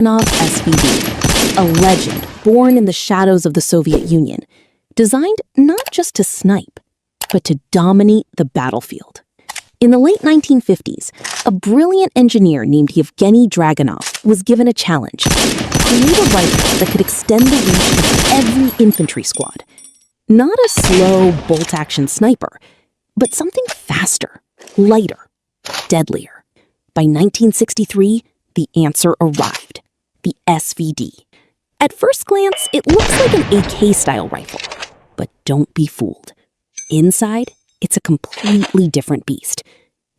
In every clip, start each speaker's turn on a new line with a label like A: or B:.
A: Dragunov SVD, a legend born in the shadows of the Soviet Union, designed not just to snipe, but to dominate the battlefield. In the late 1950s, a brilliant engineer named Yevgeny Dragunov was given a challenge: create a rifle that could extend the reach of every infantry squad. Not a slow, bolt-action sniper, but something faster, lighter, deadlier. By 1963, the answer arrived: the SVD. At first glance, it looks like an AK-style rifle, but don't be fooled. Inside, it's a completely different beast.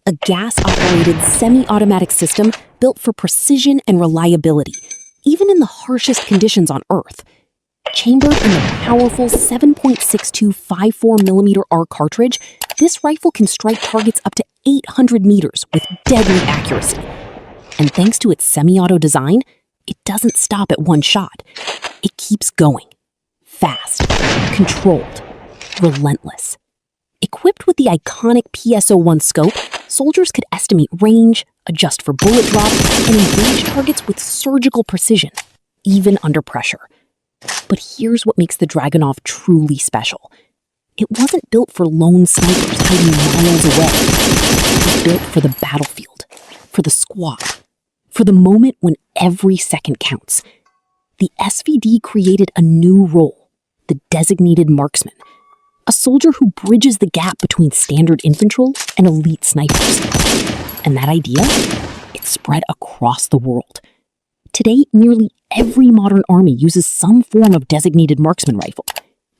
A: A gas-operated semi-automatic system built for precision and reliability, even in the harshest conditions on Earth. Chambered in the powerful 7.62 54mm R cartridge, this rifle can strike targets up to 800 meters with deadly accuracy. And thanks to its semi-auto design, it doesn't stop at one shot. It keeps going. Fast, controlled, relentless. Equipped with the iconic PSO-1 scope, soldiers could estimate range, adjust for bullet drop, and engage targets with surgical precision, even under pressure. But here's what makes the Dragunov truly special. It wasn't built for lone snipers hiding miles away. It was built for the battlefield, for the squad, for the moment when every second counts. The SVD created a new role: the designated marksman, a soldier who bridges the gap between standard infantry and elite snipers. And that idea, it spread across the world. Today, nearly every modern army uses some form of designated marksman rifle,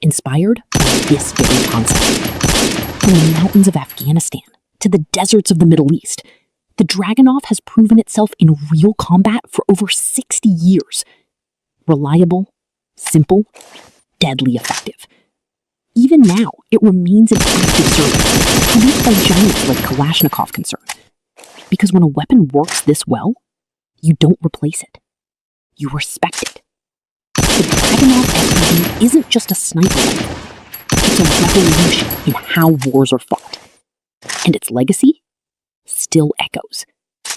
A: inspired by this very concept. From the mountains of Afghanistan to the deserts of the Middle East, the Dragunov has proven itself in real combat for over 60 years. Reliable, simple, deadly effective. Even now, it remains in active service, produced by giants like Kalashnikov concern. Because when a weapon works this well, you don't replace it. You respect it. The Dragunov SVD isn't just a sniper rifle. It's a revolution in how wars are fought. And its legacy still echoes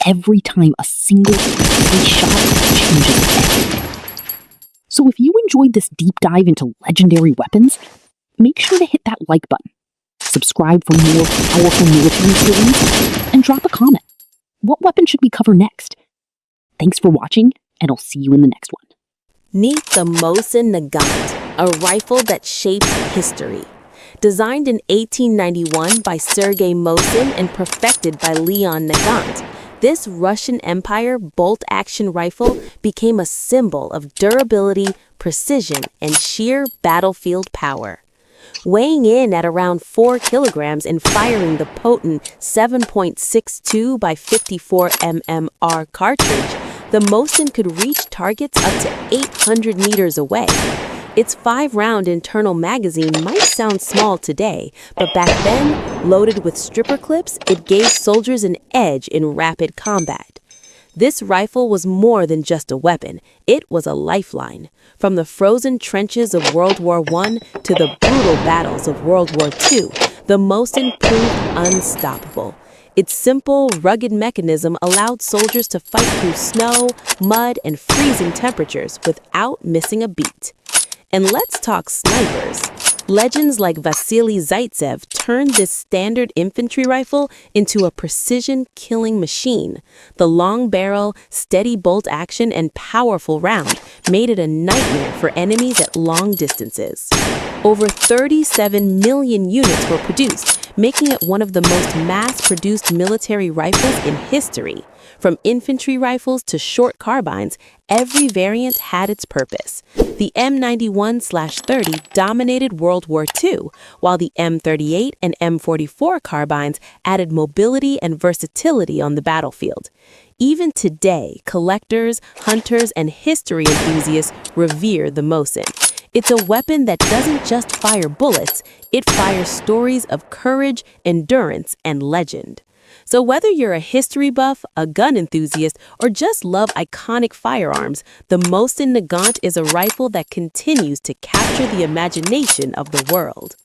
A: every time a single precise shot changes everything. So if you enjoyed this deep dive into legendary weapons, make sure to hit that like button, subscribe for more powerful military series, and drop a comment. What weapon should we cover next? Thanks for watching, and I'll see you in the next one.
B: Meet the Mosin Nagant, a rifle that shaped history. Designed in 1891 by Sergei Mosin and perfected by Leon Nagant, this Russian Empire bolt-action rifle became a symbol of durability, precision, and sheer battlefield power. Weighing in at around 4 kilograms and firing the potent 7.62 by 54 mmR cartridge, the Mosin could reach targets up to 800 meters away. Its 5-round internal magazine might sound small today, but back then, loaded with stripper clips, it gave soldiers an edge in rapid combat. This rifle was more than just a weapon. It was a lifeline. From the frozen trenches of World War I to the brutal battles of World War II, the Mosin proved unstoppable. Its simple, rugged mechanism allowed soldiers to fight through snow, mud, and freezing temperatures without missing a beat. And let's talk snipers. Legends like Vasily Zaitsev turned this standard infantry rifle into a precision killing machine. The long barrel, steady bolt action, and powerful round made it a nightmare for enemies at long distances. Over 37 million units were produced, making it one of the most mass-produced military rifles in history. From infantry rifles to short carbines, every variant had its purpose. The M91/30 dominated World War II, while the M38 and M44 carbines added mobility and versatility on the battlefield. Even today, collectors, hunters, and history enthusiasts revere the Mosin. It's a weapon that doesn't just fire bullets, it fires stories of courage, endurance, and legend. So whether you're a history buff, a gun enthusiast, or just love iconic firearms, the Mosin Nagant is a rifle that continues to capture the imagination of the world.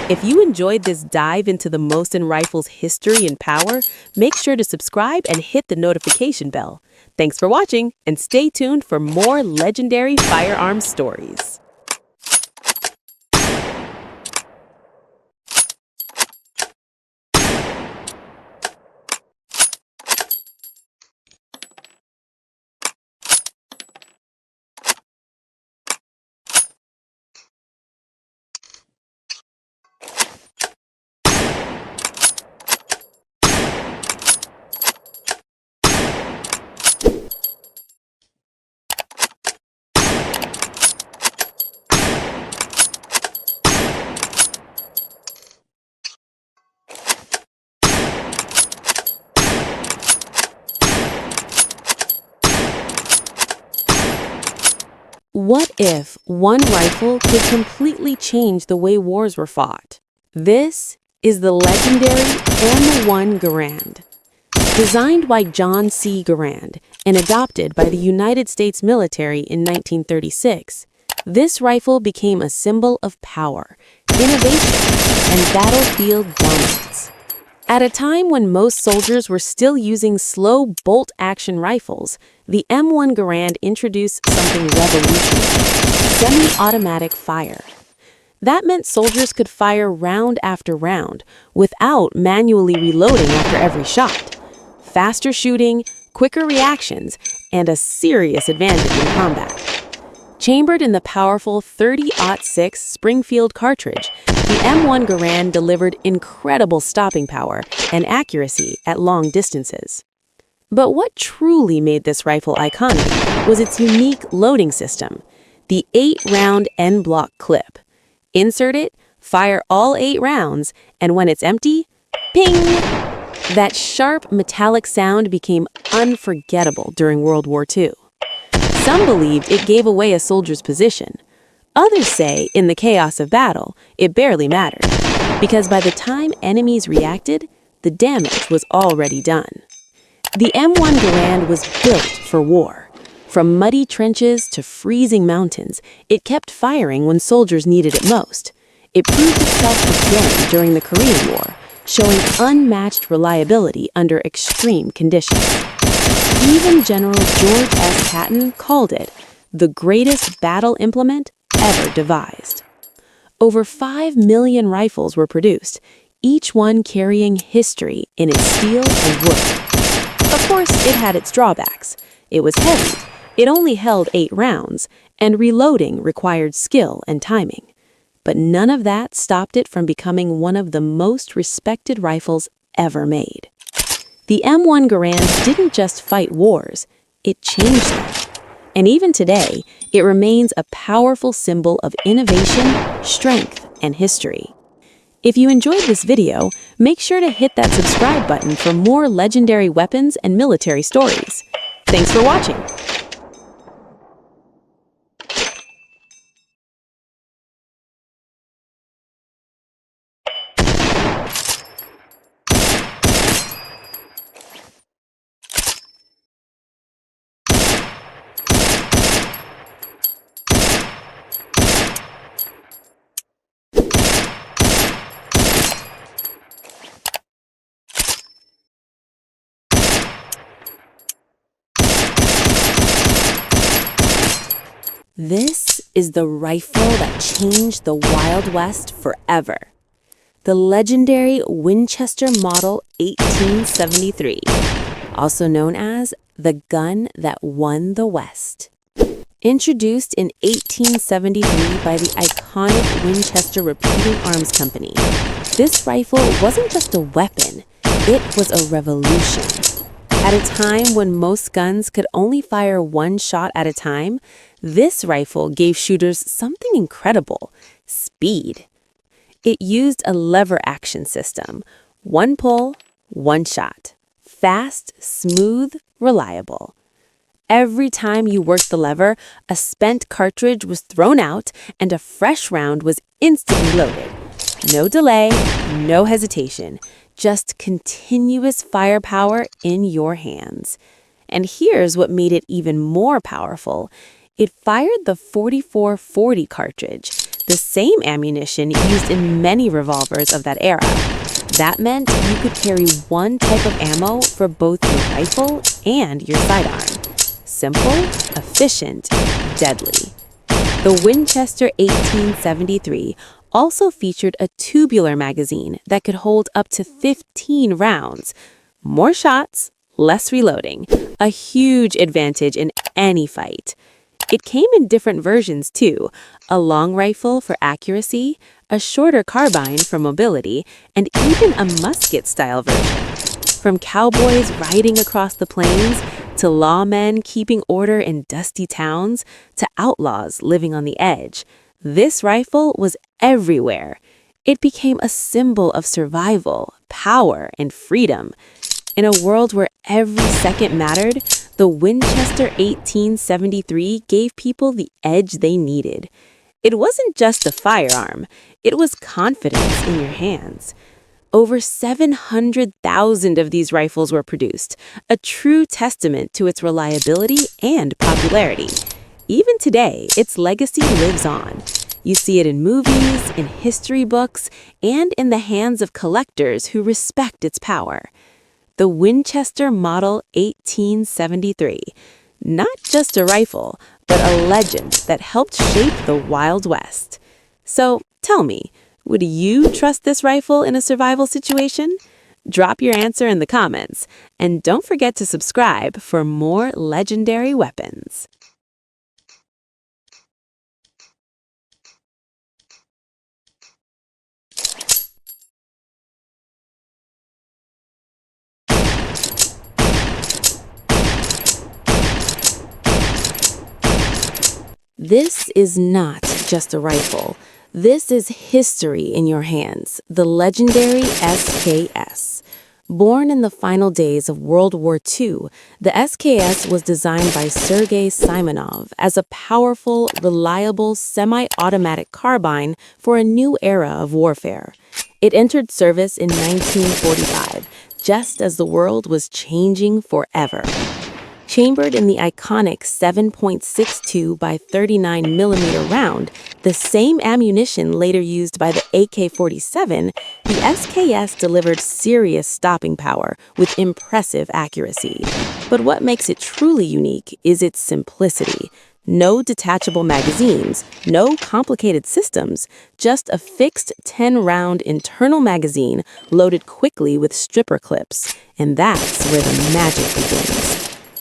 B: If you enjoyed this dive into the Mosin rifle's history and power, make sure to subscribe and hit the notification bell. Thanks for watching, and stay tuned for more legendary firearms stories. What if one rifle could completely change the way wars were fought? This is the legendary M1 Garand. Designed by John C. Garand and adopted by the United States military in 1936, this rifle became a symbol of power, innovation, and battlefield dominance. At a time when most soldiers were still using slow bolt-action rifles, the M1 Garand introduced something revolutionary: semi-automatic fire. That meant soldiers could fire round after round without manually reloading after every shot. Faster shooting, quicker reactions, and a serious advantage in combat. Chambered in the powerful 30-06 Springfield cartridge, the M1 Garand delivered incredible stopping power and accuracy at long distances. But what truly made this rifle iconic was its unique loading system, the 8-round N-block clip. Insert it, fire all 8 rounds, and when it's empty, ping! That sharp metallic sound became unforgettable during World War II. Some believed it gave away a soldier's position. Others say, in the chaos of battle, it barely mattered, because by the time enemies reacted, the damage was already done. The M1 Garand was built for war. From muddy trenches to freezing mountains, it kept firing when soldiers needed it most. It proved itself again during the Korean War, showing unmatched reliability under extreme conditions. Even General George S. Patton called it the greatest battle implement ever devised. Over 5 million rifles were produced, each one carrying history in its steel and wood. Of course, it had its drawbacks. It was heavy, it only held 8 rounds, and reloading required skill and timing. But none of that stopped it from becoming one of the most respected rifles ever made. The M1 Garand didn't just fight wars, it changed them. And even today, it remains a powerful symbol of innovation, strength, and history. If you enjoyed this video, make sure to hit that subscribe button for more legendary weapons and military stories. Thanks for watching! This is the rifle that changed the Wild West forever. The legendary Winchester Model 1873, also known as the gun that won the West. Introduced in 1873 by the iconic Winchester Repeating Arms Company, this rifle wasn't just a weapon, it was a revolution. At a time when most guns could only fire one shot at a time, this rifle gave shooters something incredible: speed. It used a lever action system: one pull, one shot. Fast, smooth, reliable. Every time you worked the lever, a spent cartridge was thrown out and a fresh round was instantly loaded. No delay, no hesitation, just continuous firepower in your hands. And here's what made it even more powerful. It fired the 4440 cartridge, the same ammunition used in many revolvers of that era. That meant you could carry one type of ammo for both your rifle and your sidearm. Simple, efficient, deadly. The Winchester 1873 also featured a tubular magazine that could hold up to 15 rounds. More shots, less reloading, a huge advantage in any fight. It came in different versions too, a long rifle for accuracy, a shorter carbine for mobility, and even a musket-style version. From cowboys riding across the plains, to lawmen keeping order in dusty towns, to outlaws living on the edge, this rifle was everywhere. It became a symbol of survival, power, and freedom. In a world where every second mattered, the Winchester 1873 gave people the edge they needed. It wasn't just a firearm, it was confidence in your hands. Over 700,000 of these rifles were produced, a true testament to its reliability and popularity. Even today, its legacy lives on. You see it in movies, in history books, and in the hands of collectors who respect its power. The Winchester Model 1873. Not just a rifle, but a legend that helped shape the Wild West. So tell me, would you trust this rifle in a survival situation? Drop your answer in the comments, and don't forget to subscribe for more legendary weapons. This is not just a rifle. This is history in your hands, the legendary SKS. Born in the final days of World War II, the SKS was designed by Sergei Simonov as a powerful, reliable, semi-automatic carbine for a new era of warfare. It entered service in 1945, just as the world was changing forever. Chambered in the iconic 7.62 by 39 millimeter round, the same ammunition later used by the AK-47, the SKS delivered serious stopping power with impressive accuracy. But what makes it truly unique is its simplicity. No detachable magazines, no complicated systems, just a fixed 10-round internal magazine loaded quickly with stripper clips. And that's where the magic begins.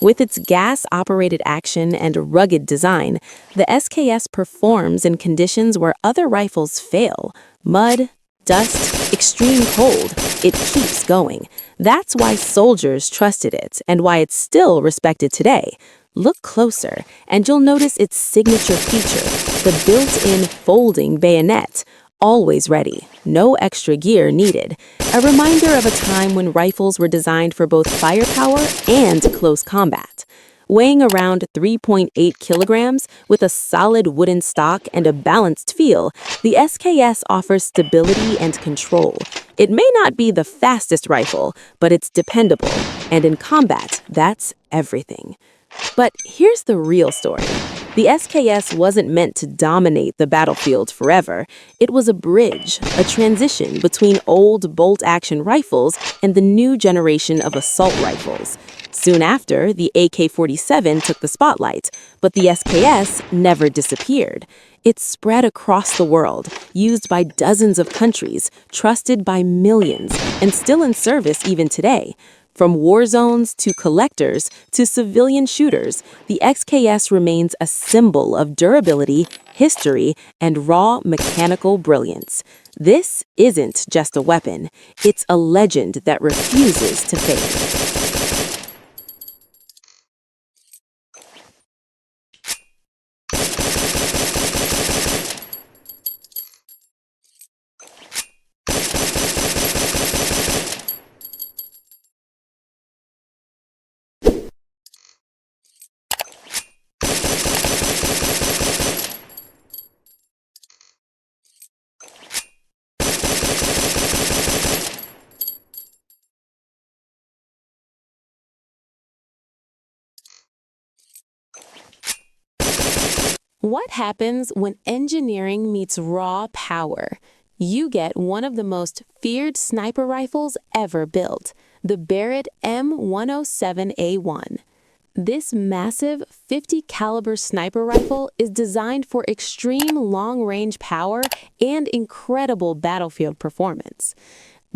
B: With its gas-operated action and rugged design, the SKS performs in conditions where other rifles fail. Mud, dust, extreme cold. It keeps going. That's why soldiers trusted it and why it's still respected today. Look closer, and you'll notice its signature feature, the built-in folding bayonet. Always ready, no extra gear needed. A reminder of a time when rifles were designed for both firepower and close combat. Weighing around 3.8 kilograms with a solid wooden stock and a balanced feel, the SKS offers stability and control. It may not be the fastest rifle, but it's dependable, and in combat, that's everything. But here's the real story. The SKS wasn't meant to dominate the battlefield forever. It was a bridge, a transition between old bolt-action rifles and the new generation of assault rifles. Soon after, the AK-47 took the spotlight, but the SKS never disappeared. It spread across the world, used by dozens of countries, trusted by millions, and still in service even today. From war zones to collectors to civilian shooters, the SKS remains a symbol of durability, history, and raw mechanical brilliance. This isn't just a weapon, it's a legend that refuses to fade. What happens when engineering meets raw power? You get one of the most feared sniper rifles ever built, the Barrett M107A1. This massive 50 caliber sniper rifle is designed for extreme long-range power and incredible battlefield performance.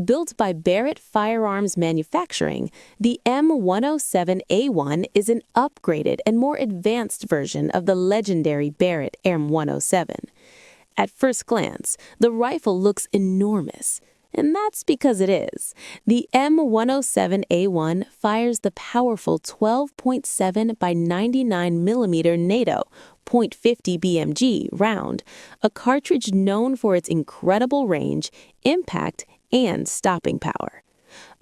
B: Built by Barrett Firearms Manufacturing, the M107A1 is an upgraded and more advanced version of the legendary Barrett M107. At first glance, the rifle looks enormous, and that's because it is. The M107A1 fires the powerful 12.7 by 99 mm NATO .50 BMG round, a cartridge known for its incredible range, impact, and stopping power.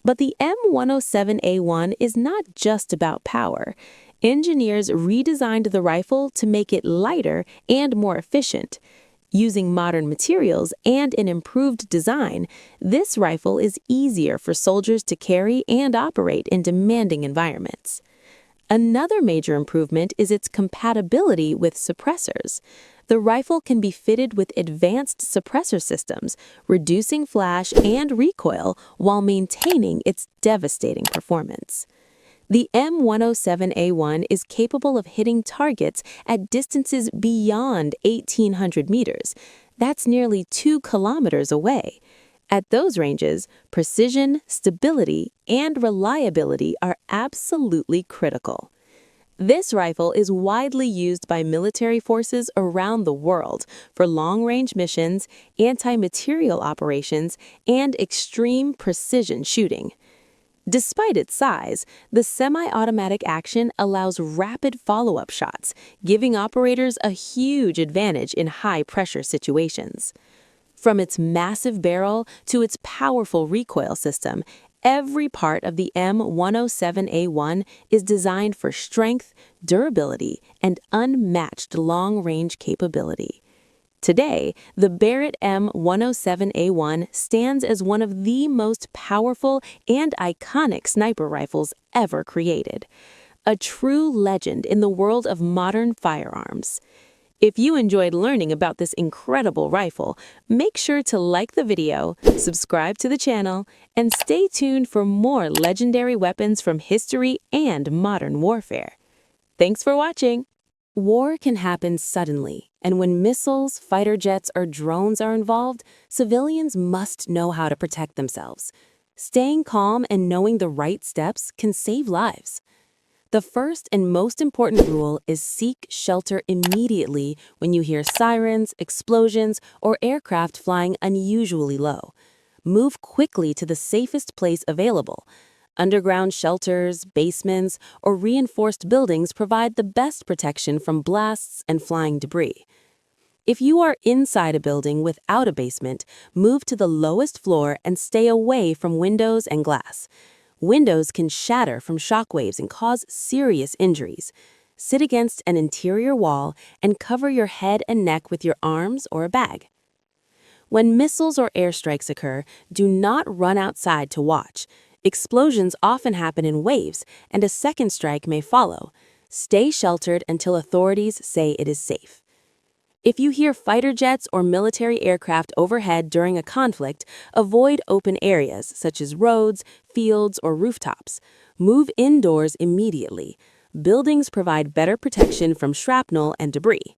B: But the M107A1 is not just about power. Engineers redesigned the rifle to make it lighter and more efficient. Using modern materials and an improved design, this rifle is easier for soldiers to carry and operate in demanding environments. Another major improvement is its compatibility with suppressors. The rifle can be fitted with advanced suppressor systems, reducing flash and recoil while maintaining its devastating performance. The M107A1 is capable of hitting targets at distances beyond 1,800 meters. That's nearly 2 kilometers away. At those ranges, precision, stability, and reliability are absolutely critical. This rifle is widely used by military forces around the world for long-range missions, anti-materiel operations, and extreme precision shooting. Despite its size, the semi-automatic action allows rapid follow-up shots, giving operators a huge advantage in high-pressure situations. From its massive barrel to its powerful recoil system, every part of the M107A1 is designed for strength, durability, and unmatched long-range capability. Today, the Barrett M107A1 stands as one of the most powerful and iconic sniper rifles ever created, a true legend in the world of modern firearms. If you enjoyed learning about this incredible rifle, make sure to like the video, subscribe to the channel, and stay tuned for more legendary weapons from history and modern warfare. Thanks for watching! War can happen suddenly, and when missiles, fighter jets, or drones are involved, civilians must know how to protect themselves. Staying calm and knowing the right steps can save lives. The first and most important rule is seek shelter immediately when you hear sirens, explosions, or aircraft flying unusually low. Move quickly to the safest place available. Underground shelters, basements, or reinforced buildings provide the best protection from blasts and flying debris. If you are inside a building without a basement, move to the lowest floor and stay away from windows and glass. Windows can shatter from shockwaves and cause serious injuries. Sit against an interior wall and cover your head and neck with your arms or a bag. When missiles or airstrikes occur, do not run outside to watch. Explosions often happen in waves, and a second strike may follow. Stay sheltered until authorities say it is safe. If you hear fighter jets or military aircraft overhead during a conflict, avoid open areas such as roads, fields, or rooftops. Move indoors immediately. Buildings provide better protection from shrapnel and debris.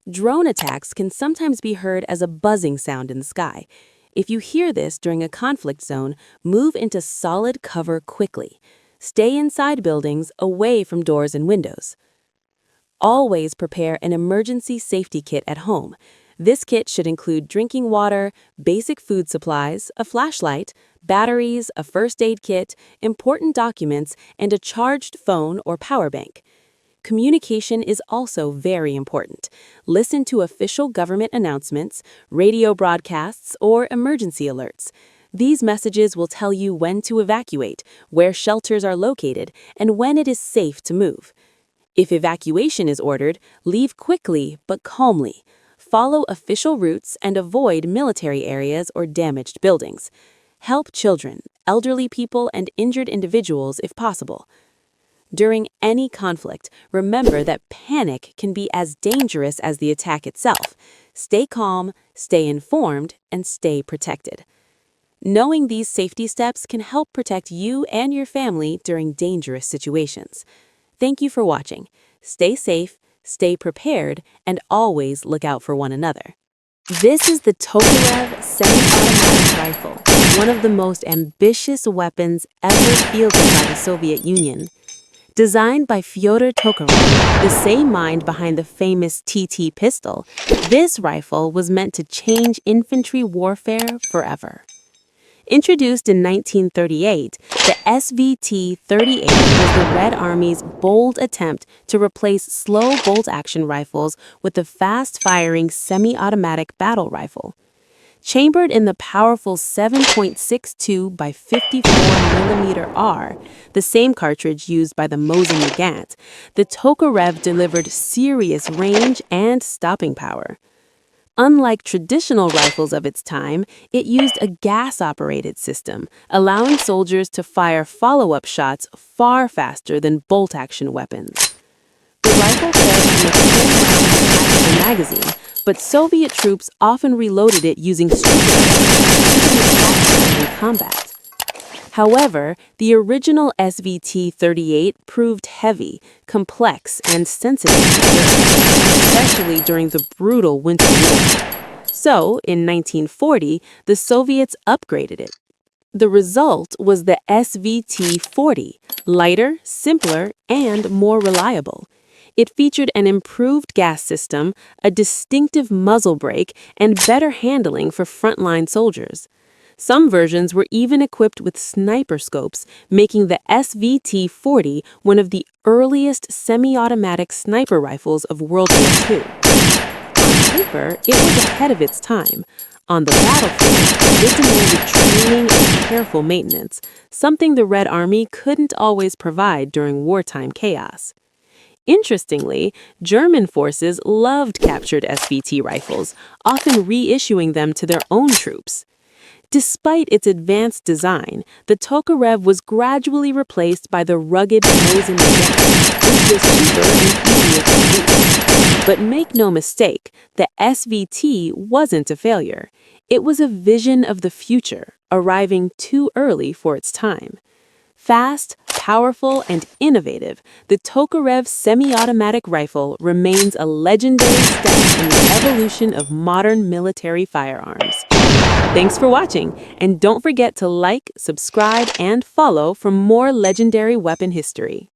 B: Drone attacks can sometimes be heard as a buzzing sound in the sky. If you hear this during a conflict zone, move into solid cover quickly. Stay inside buildings, away from doors and windows. Always prepare an emergency safety kit at home. This kit should include drinking water, basic food supplies, a flashlight, batteries, a first aid kit, important documents, and a charged phone or power bank. Communication is also very important. Listen to official government announcements, radio broadcasts, or emergency alerts. These messages will tell you when to evacuate, where shelters are located, and when it is safe to move. If evacuation is ordered, leave quickly but calmly. Follow official routes and avoid military areas or damaged buildings. Help children, elderly people, and injured individuals if possible. During any conflict, remember that panic can be as dangerous as the attack itself. Stay calm, stay informed, and stay protected. Knowing these safety steps can help protect you and your family during dangerous situations. Thank you for watching. Stay safe, stay prepared, and always look out for one another. This is the Tokarev semi-automatic rifle, one of the most ambitious weapons ever fielded by the Soviet Union. Designed by Fyodor Tokarev, the same mind behind the famous TT pistol, this rifle was meant to change infantry warfare forever. Introduced in 1938, the SVT-38 was the Red Army's bold attempt to replace slow bolt-action rifles with the fast-firing semi-automatic battle rifle. Chambered in the powerful 7.62 by 54mm R, the same cartridge used by the Mosin Nagant, the Tokarev delivered serious range and stopping power. Unlike traditional rifles of its time, it used a gas-operated system, allowing soldiers to fire follow-up shots far faster than bolt-action weapons. The rifle fed from a 10-round magazine, but Soviet troops often reloaded it using stripper in combat. However, the original SVT-38 proved heavy, complex, and sensitive, especially during the brutal Winter War. So, in 1940, the Soviets upgraded it. The result was the SVT-40, lighter, simpler, and more reliable. It featured an improved gas system, a distinctive muzzle brake, and better handling for frontline soldiers. Some versions were even equipped with sniper scopes, making the SVT-40 one of the earliest semi-automatic sniper rifles of World War II. On paper, it was ahead of its time. On the battlefield, it demanded training and careful maintenance, something the Red Army couldn't always provide during wartime chaos. Interestingly, German forces loved captured SVT rifles, often reissuing them to their own troops. Despite its advanced design, the Tokarev was gradually replaced by the rugged Mosin Nagant, which was cheaper and easier to use. But make no mistake, the SVT wasn't a failure. It was a vision of the future, arriving too early for its time. Fast, powerful, and innovative, the Tokarev semi-automatic rifle remains a legendary step in the evolution of modern military firearms. Thanks for watching, and don't forget to like, subscribe, and follow for more legendary weapon history.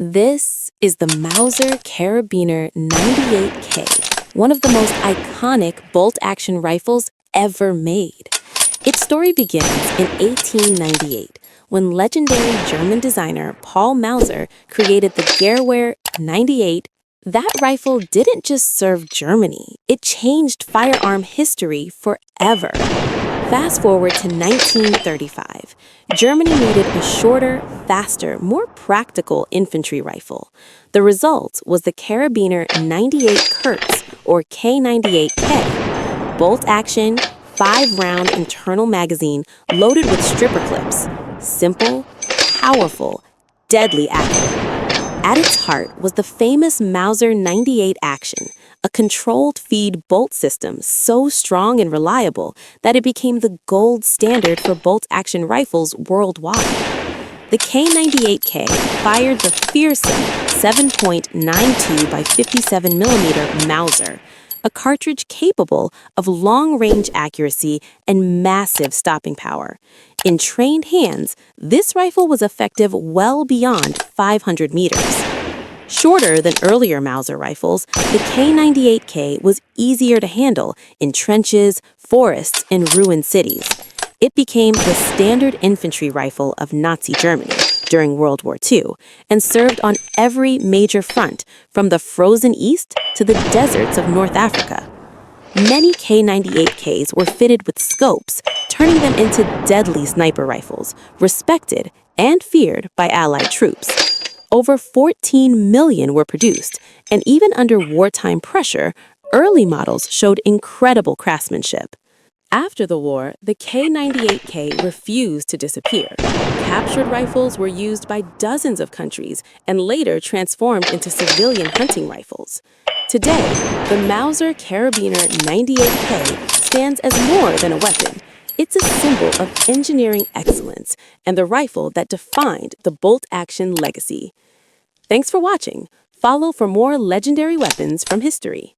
B: This is the Mauser Carabiner 98K, one of the most iconic bolt-action rifles ever made. Its story begins in 1898, when legendary German designer Paul Mauser created the Gewehr 98. That rifle didn't just serve Germany, it changed firearm history forever. Fast forward to 1935. Germany needed a shorter, faster, more practical infantry rifle. The result was the Carabiner 98 Kurz, or K98K. Bolt action, 5-round internal magazine loaded with stripper clips. Simple, powerful, deadly accurate. At its heart was the famous Mauser 98 action, a controlled feed bolt system so strong and reliable that it became the gold standard for bolt-action rifles worldwide. The K98K fired the fearsome 7.92 by 57mm Mauser, a cartridge capable of long-range accuracy and massive stopping power. In trained hands, this rifle was effective well beyond 500 meters. Shorter than earlier Mauser rifles, the K98K was easier to handle in trenches, forests, and ruined cities. It became the standard infantry rifle of Nazi Germany during World War II and served on every major front, from the frozen East to the deserts of North Africa. Many K98Ks were fitted with scopes, turning them into deadly sniper rifles, respected and feared by Allied troops. Over 14 million were produced, and even under wartime pressure, early models showed incredible craftsmanship. After the war, the K98K refused to disappear. Captured rifles were used by dozens of countries and later transformed into civilian hunting rifles. Today, the Mauser Carabiner 98K stands as more than a weapon. It's a symbol of engineering excellence and the rifle that defined the bolt-action legacy. Thanks for watching. Follow for more legendary weapons from history.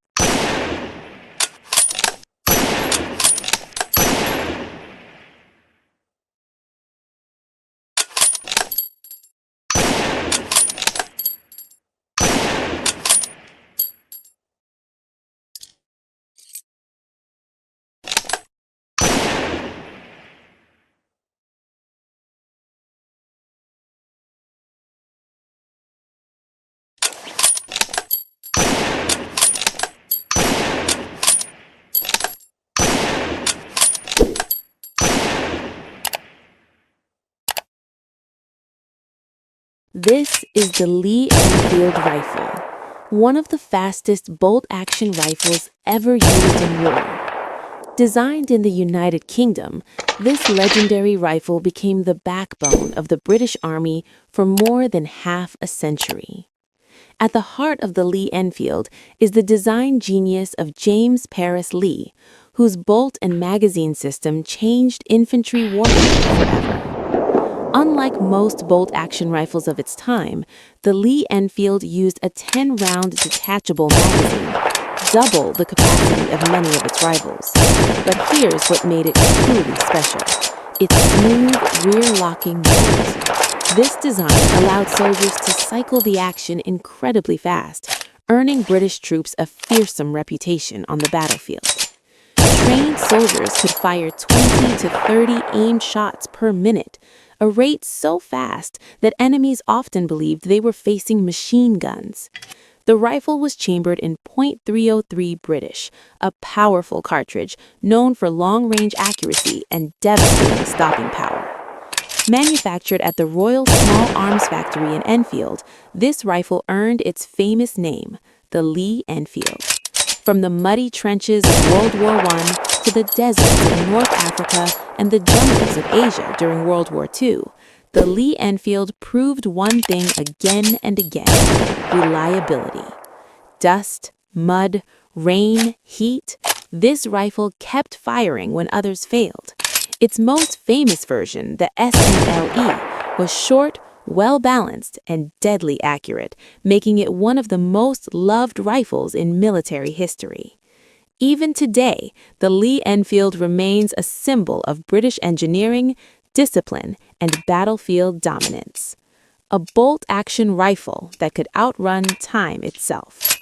B: This is the Lee Enfield rifle, one of the fastest bolt-action rifles ever used in war. Designed in the United Kingdom, this legendary rifle became the backbone of the British Army for more than half a century. At the heart of the Lee Enfield is the design genius of James Paris Lee, whose bolt and magazine system changed infantry warfare forever. Unlike most bolt-action rifles of its time, the Lee Enfield used a 10-round detachable magazine, double the capacity of many of its rivals. But here's what made it truly special: its smooth, rear-locking bolt. This design allowed soldiers to cycle the action incredibly fast, earning British troops a fearsome reputation on the battlefield. Trained soldiers could fire 20 to 30 aimed shots per minute, a rate so fast that enemies often believed they were facing machine guns. The rifle was chambered in .303 British, a powerful cartridge known for long-range accuracy and devastating stopping power. Manufactured at the Royal Small Arms Factory in Enfield, this rifle earned its famous name, the Lee Enfield. From the muddy trenches of World War I to the deserts of North Africa and the jungles of Asia during World War II, the Lee Enfield proved one thing again and again: reliability. Dust, mud, rain, heat, this rifle kept firing when others failed. Its most famous version, the SNLE, was short, well-balanced, and deadly accurate, making it one of the most loved rifles in military history. Even today, the Lee Enfield remains a symbol of British engineering, discipline, and battlefield dominance. A bolt-action rifle that could outrun time itself.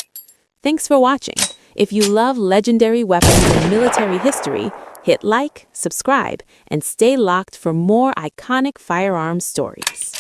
B: Thanks for watching. If you love legendary weapons and military history, hit like, subscribe, and stay locked for more iconic firearms stories.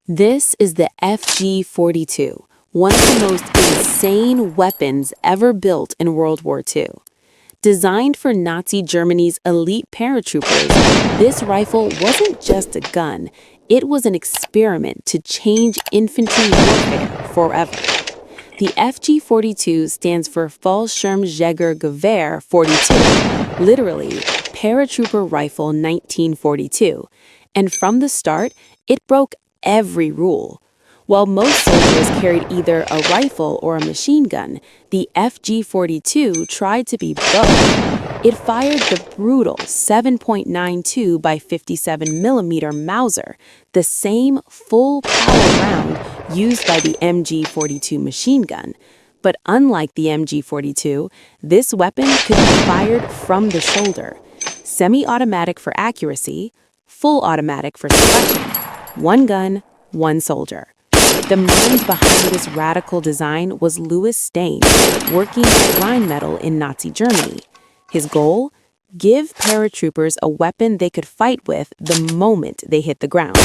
B: This is the FG-42, one of the most insane weapons ever built in World War II. Designed for Nazi Germany's elite paratroopers, this rifle wasn't just a gun, it was an experiment to change infantry warfare forever. The FG-42 stands for Fallschirmjägergewehr 42, literally Paratrooper Rifle 1942, and from the start, it broke every rule. While most soldiers carried either a rifle or a machine gun, the FG-42 tried to be both. It fired the brutal 7.92 by 57 millimeter Mauser, the same full-power round used by the MG-42 machine gun. But unlike the MG-42, this weapon could be fired from the shoulder. Semi-automatic for accuracy, full automatic for suppression. One gun, one soldier. The mind behind this radical design was Louis Stein, working at Rheinmetall in Nazi Germany. His goal? Give paratroopers a weapon they could fight with the moment they hit the ground.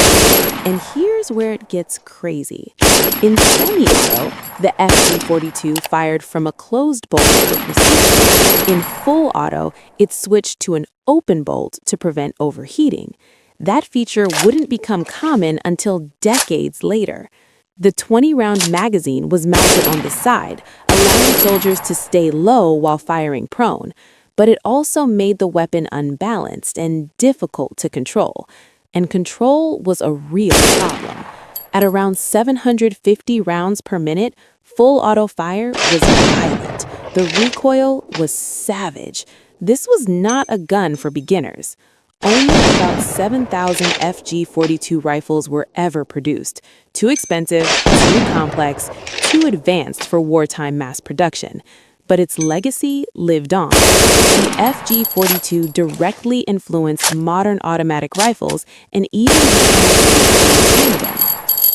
B: And here's where it gets crazy. In semi-auto, the FG-42 fired from a closed bolt for precision. In full auto, it switched to an open bolt to prevent overheating. That feature wouldn't become common until decades later. The 20-round magazine was mounted on the side, allowing soldiers to stay low while firing prone. But it also made the weapon unbalanced and difficult to control. And control was a real problem. At around 750 rounds per minute, full auto fire was violent. The recoil was savage. This was not a gun for beginners. Only about 7,000 FG-42 rifles were ever produced. Too expensive, too complex, too advanced for wartime mass production. But its legacy lived on. The FG-42 directly influenced modern automatic rifles and even machine gun.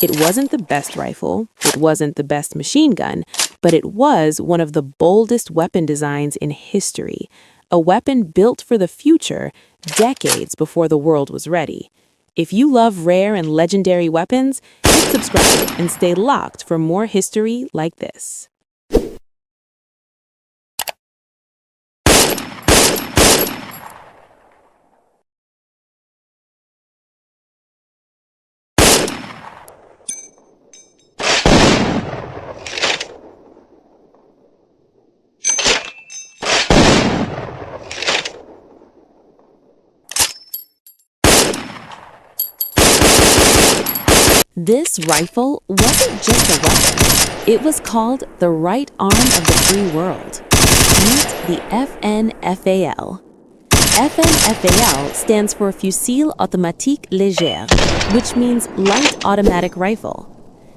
B: It wasn't the best rifle, it wasn't the best machine gun, but it was one of the boldest weapon designs in history. A weapon built for the future, decades before the world was ready. If you love rare and legendary weapons, hit subscribe and stay locked for more history like this. This rifle wasn't just a weapon. It was called the right arm of the free world. Meet the FNFAL. FNFAL stands for Fusil Automatique Léger, which means light automatic rifle.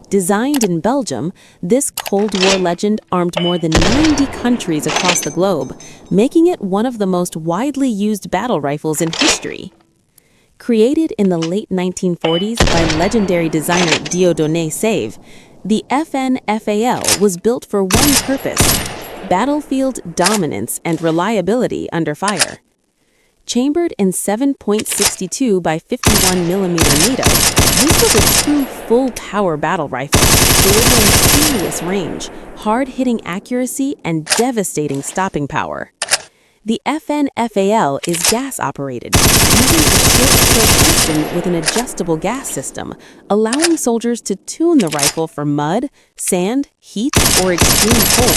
B: Designed in Belgium, this Cold War legend armed more than 90 countries across the globe, making it one of the most widely used battle rifles in history. Created in the late 1940s by legendary designer Dieudonné Save, the FNFAL was built for one purpose: battlefield dominance and reliability under fire. Chambered in 7.62 by 51 millimeter NATO, this was a true full-power battle rifle, delivering serious range, hard-hitting accuracy, and devastating stopping power. The FNFAL is gas-operated, using a short-stroke piston with an adjustable gas system, allowing soldiers to tune the rifle for mud, sand, heat, or extreme cold.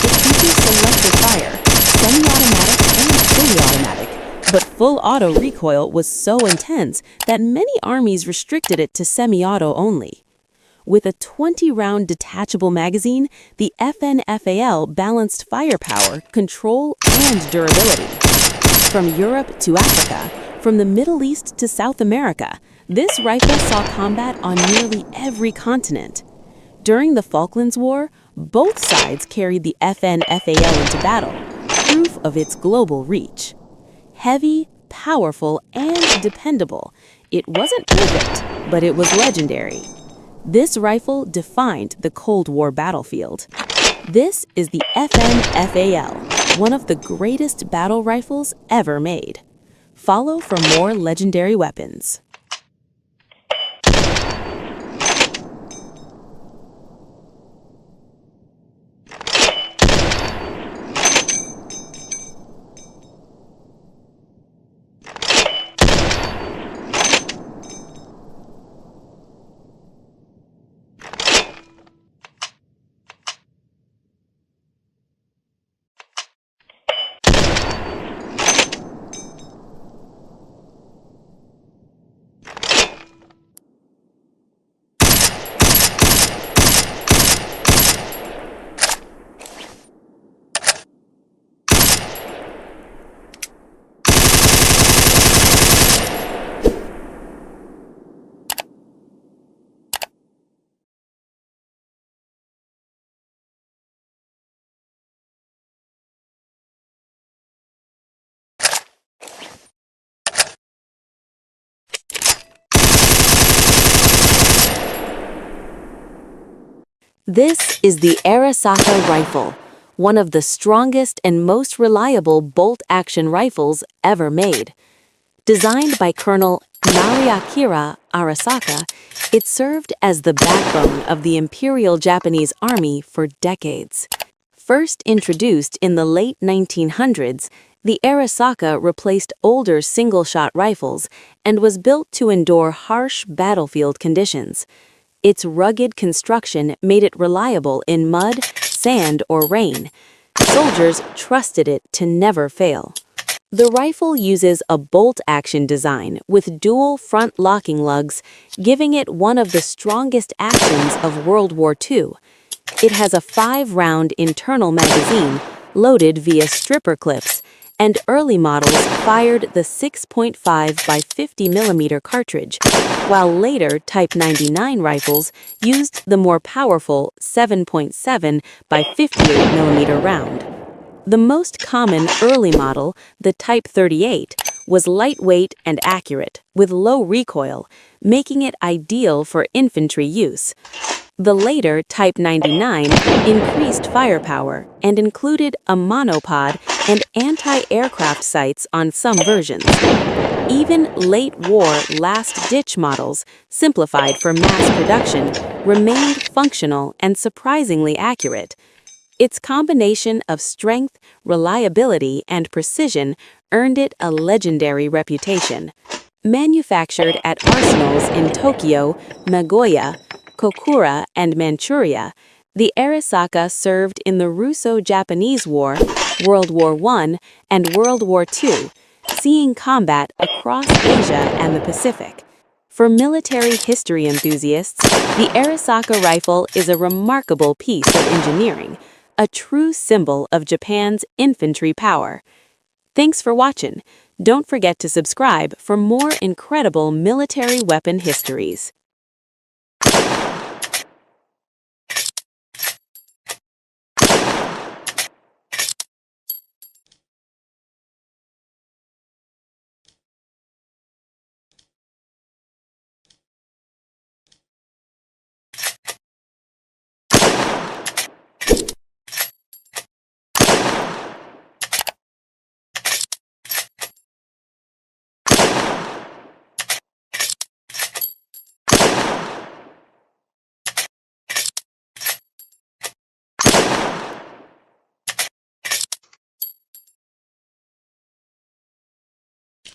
B: It features selective fire, semi-automatic and fully automatic, but full auto recoil was so intense that many armies restricted it to semi-auto only. With a 20-round detachable magazine, the FNFAL balanced firepower, control, and durability. From Europe to Africa, from the Middle East to South America, this rifle saw combat on nearly every continent. During the Falklands War, both sides carried the FNFAL into battle, proof of its global reach. Heavy, powerful, and dependable, it wasn't perfect, but it was legendary. This rifle defined the Cold War battlefield. This is the FNFAL, one of the greatest battle rifles ever made. Follow for more legendary weapons. This is the Arisaka rifle, one of the strongest and most reliable bolt-action rifles ever made. Designed by Colonel Nariakira Arasaka, it served as the backbone of the Imperial Japanese Army for decades. First introduced in the late 1900s, the Arisaka replaced older single-shot rifles and was built to endure harsh battlefield conditions. Its rugged construction made it reliable in mud, sand, or rain. Soldiers trusted it to never fail. The rifle uses a bolt-action design with dual front locking lugs, giving it one of the strongest actions of World War II. It has a 5-round internal magazine, loaded via stripper clips, and early models fired the 6.5 by 50 mm cartridge, while later Type 99 rifles used the more powerful 7.7 by 58 mm round. The most common early model, the Type 38, was lightweight and accurate, with low recoil, making it ideal for infantry use. The later Type 99 increased firepower and included a monopod and anti-aircraft sights on some versions. Even late-war last-ditch models, simplified for mass production, remained functional and surprisingly accurate. Its combination of strength, reliability, and precision earned it a legendary reputation. Manufactured at arsenals in Tokyo, Nagoya, Kokura, and Manchuria, the Arisaka served in the Russo-Japanese War, World War I, and World War II, seeing combat across Asia and the Pacific. For military history enthusiasts, the Arisaka rifle is a remarkable piece of engineering, a true symbol of Japan's infantry power. Thanks for watching. Don't forget to subscribe for more incredible military weapon histories.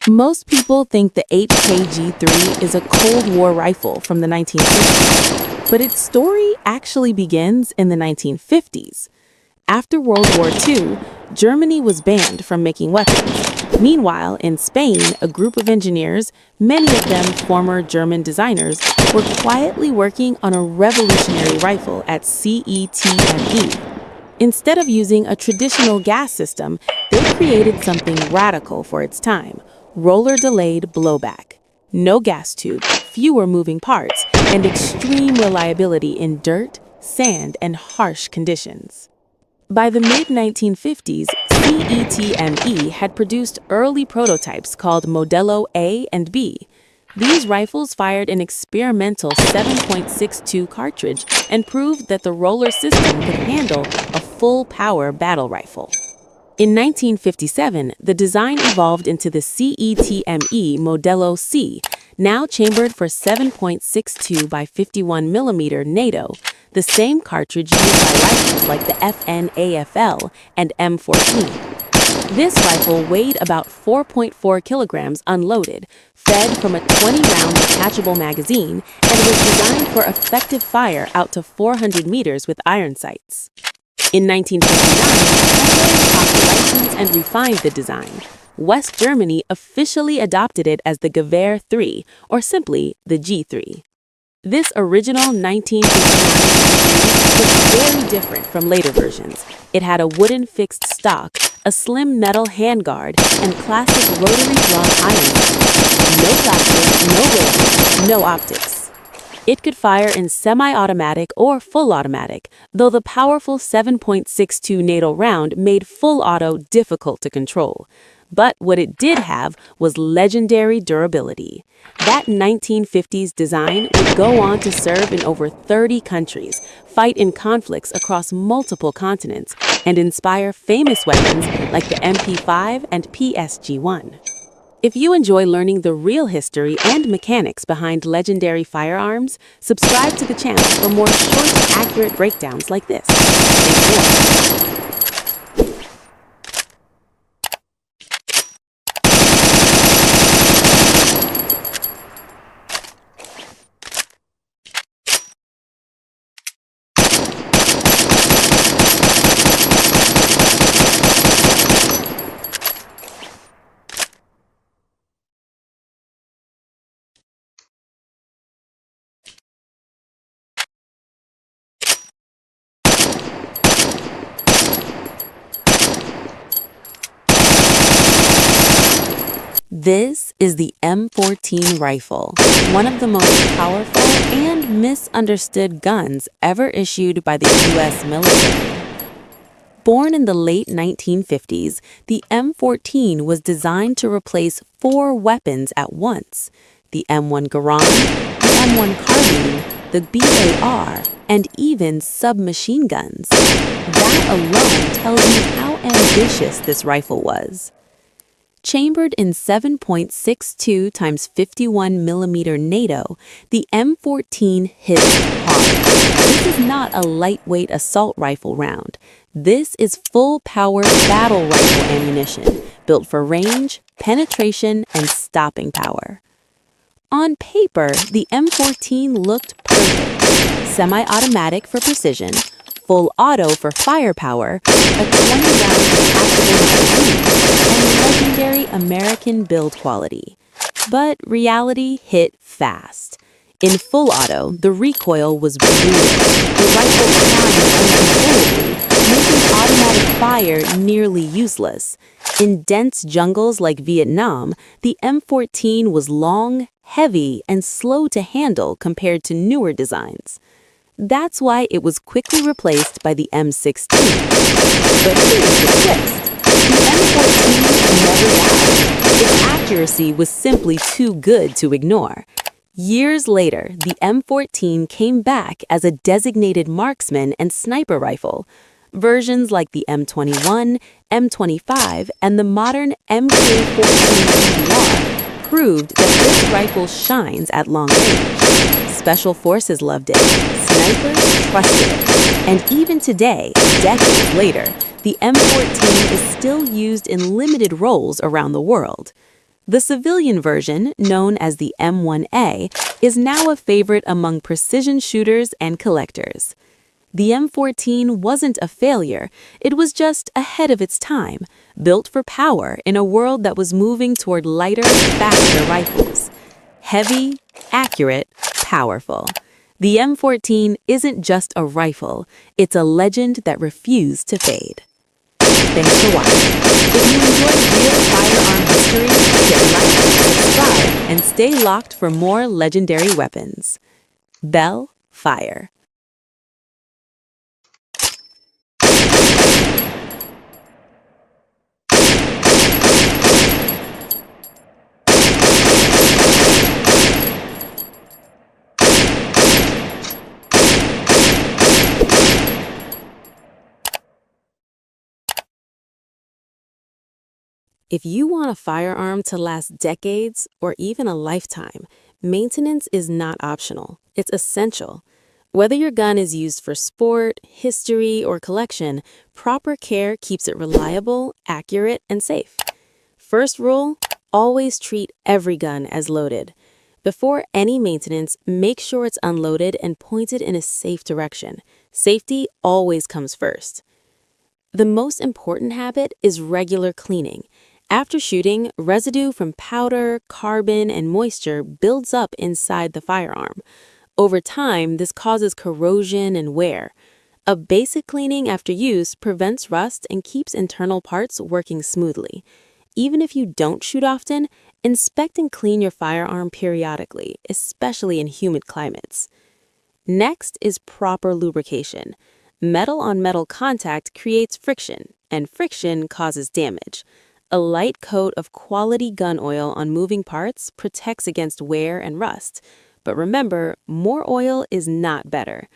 B: Most people think the 8KG3 is a Cold War rifle from the 1950s, but its story actually begins in the 1950s. After World War II, Germany was banned from making weapons. Meanwhile, in Spain, a group of engineers, many of them former German designers, were quietly working on a revolutionary rifle at CETME. Instead of using a traditional gas system, they created something radical for its time: roller-delayed blowback. No gas tube, fewer moving parts, and extreme reliability in dirt, sand, and harsh conditions. By the mid-1950s, CETME had produced early prototypes called Modello A and B. These rifles fired an experimental 7.62 cartridge and proved that the roller system could handle a full-power battle rifle. In 1957, the design evolved into the CETME Modello C, now chambered for 7.62 by 51 mm NATO, the same cartridge used by rifles like the FN-AFL and M14. This rifle weighed about 4.4 kilograms unloaded, fed from a 20-round detachable magazine, and was designed for effective fire out to 400 meters with iron sights. In 1959, Hungary license and refined the design. West Germany officially adopted it as the Gewehr 3, or simply the G3. This original 1959 was very different from later versions. It had a wooden fixed stock, a slim metal handguard, and classic rotary drum iron sights. No plastic, no rails, no optics. It could fire in semi-automatic or full automatic, though the powerful 7.62 NATO round made full auto difficult to control. But what it did have was legendary durability. That 1950s design would go on to serve in over 30 countries, fight in conflicts across multiple continents, and inspire famous weapons like the MP5 and PSG-1. If you enjoy learning the real history and mechanics behind legendary firearms, subscribe to the channel for more short, accurate breakdowns like this. Enjoy. This is the M14 rifle, one of the most powerful and misunderstood guns ever issued by the U.S. military. Born in the late 1950s, the M14 was designed to replace 4 weapons at once: the M1 Garand, the M1 Carbine, the BAR, and even submachine guns. That alone tells you how ambitious this rifle was. Chambered in 7.62 x 51 mm NATO, the M14 hits hard. This is not a lightweight assault rifle round. This is full-powered battle rifle ammunition, built for range, penetration, and stopping power. On paper, the M14 looked perfect. Semi-automatic for precision, full auto for firepower, a 20-round detachable magazine, and legendary American build quality. But reality hit fast. In full auto, the recoil was brutal. The rifle climbed uncontrollably, making automatic fire nearly useless. In dense jungles like Vietnam, the M14 was long, heavy, and slow to handle compared to newer designs. That's why it was quickly replaced by the M16. But here's the twist. The M14 never died. Its accuracy was simply too good to ignore. Years later, the M14 came back as a designated marksman and sniper rifle. Versions like the M21, M25, and the modern MK14 proved that this rifle shines at long range. Special Forces loved it, snipers trusted it, and even today, decades later, the M14 is still used in limited roles around the world. The civilian version, known as the M1A, is now a favorite among precision shooters and collectors. The M14 wasn't a failure, it was just ahead of its time, built for power in a world that was moving toward lighter, faster rifles. Heavy, accurate, powerful. The M14 isn't just a rifle, it's a legend that refused to fade. Thanks for watching. If you enjoyed real firearm history, hit like, subscribe, and stay locked for more legendary weapons. Bell Fire. If you want a firearm to last decades or even a lifetime, maintenance is not optional. It's essential. Whether your gun is used for sport, history, or collection, proper care keeps it reliable, accurate, and safe. First rule, always treat every gun as loaded. Before any maintenance, make sure it's unloaded and pointed in a safe direction. Safety always comes first. The most important habit is regular cleaning. After shooting, residue from powder, carbon, and moisture builds up inside the firearm. Over time, this causes corrosion and wear. A basic cleaning after use prevents rust and keeps internal parts working smoothly. Even if you don't shoot often, inspect and clean your firearm periodically, especially in humid climates. Next is proper lubrication. Metal-on-metal contact creates friction, and friction causes damage. A light coat of quality gun oil on moving parts protects against wear and rust. But remember, more oil is not better.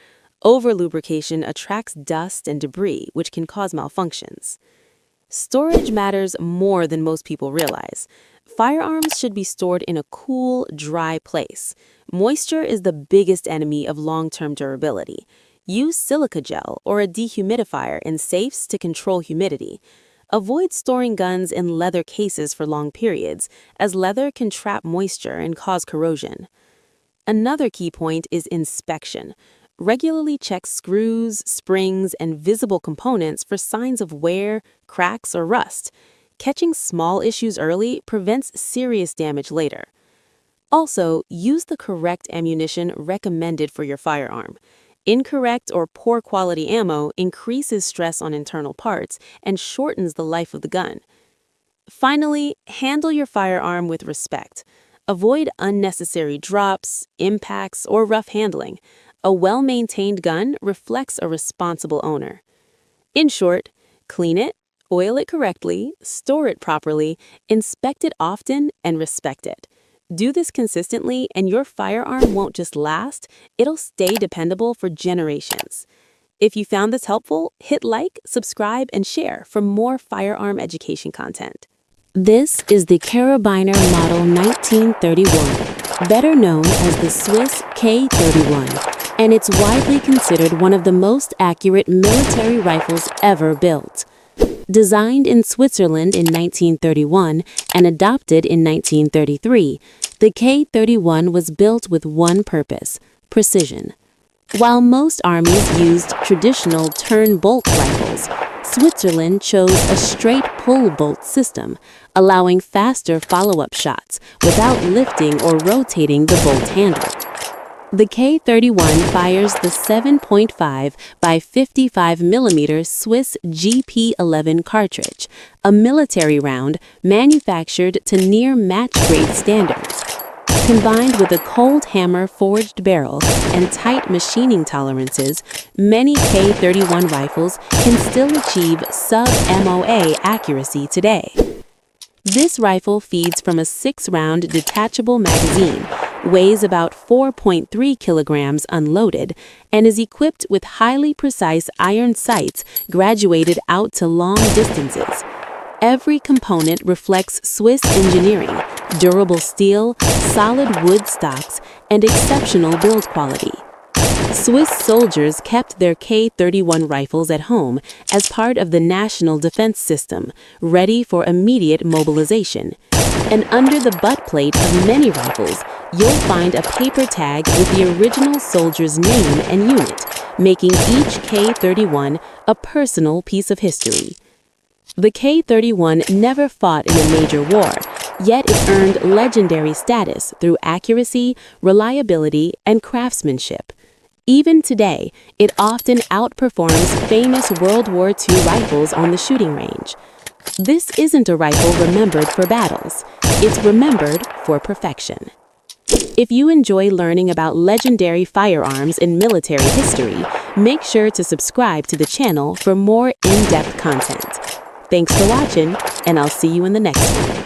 B: Over-lubrication attracts dust and debris, which can cause malfunctions. Storage matters more than most people realize. Firearms should be stored in a cool, dry place. Moisture is the biggest enemy of long-term durability. Use silica gel or a dehumidifier in safes to control humidity. Avoid storing guns in leather cases for long periods, as leather can trap moisture and cause corrosion. Another key point is inspection. Regularly check screws, springs, and visible components for signs of wear, cracks, or rust. Catching small issues early prevents serious damage later. Also, use the correct ammunition recommended for your firearm. Incorrect or poor quality ammo increases stress on internal parts and shortens the life of the gun. Finally, handle your firearm with respect. Avoid unnecessary drops, impacts, or rough handling. A well-maintained gun reflects a responsible owner. In short, clean it, oil it correctly, store it properly, inspect it often, and respect it. Do this consistently, and your firearm won't just last, it'll stay dependable for generations. If you found this helpful, hit like, subscribe, and share for more firearm education content. This is the Carabiner Model 1931, better known as the Swiss K31, and it's widely considered one of the most accurate military rifles ever built. Designed in Switzerland in 1931 and adopted in 1933, the K31 was built with one purpose: precision. While most armies used traditional turn-bolt rifles, Switzerland chose a straight pull-bolt system, allowing faster follow-up shots without lifting or rotating the bolt handle. The K31 fires the 7.5 by 55 mm Swiss GP11 cartridge, a military round manufactured to near match-grade standards. Combined with a cold hammer forged barrel and tight machining tolerances, many K31 rifles can still achieve sub-MOA accuracy today. This rifle feeds from a 6-round detachable magazine, weighs about 4.3 kilograms unloaded, and is equipped with highly precise iron sights graduated out to long distances. Every component reflects Swiss engineering, durable steel, solid wood stocks, and exceptional build quality. Swiss soldiers kept their K31 rifles at home as part of the national defense system, ready for immediate mobilization. And under the butt plate of many rifles, you'll find a paper tag with the original soldier's name and unit, making each K31 a personal piece of history. The K31 never fought in a major war, yet it earned legendary status through accuracy, reliability, and craftsmanship. Even today, it often outperforms famous World War II rifles on the shooting range. This isn't a rifle remembered for battles, it's remembered for perfection. If you enjoy learning about legendary firearms in military history, make sure to subscribe to the channel for more in-depth content. Thanks for watching, and I'll see you in the next one.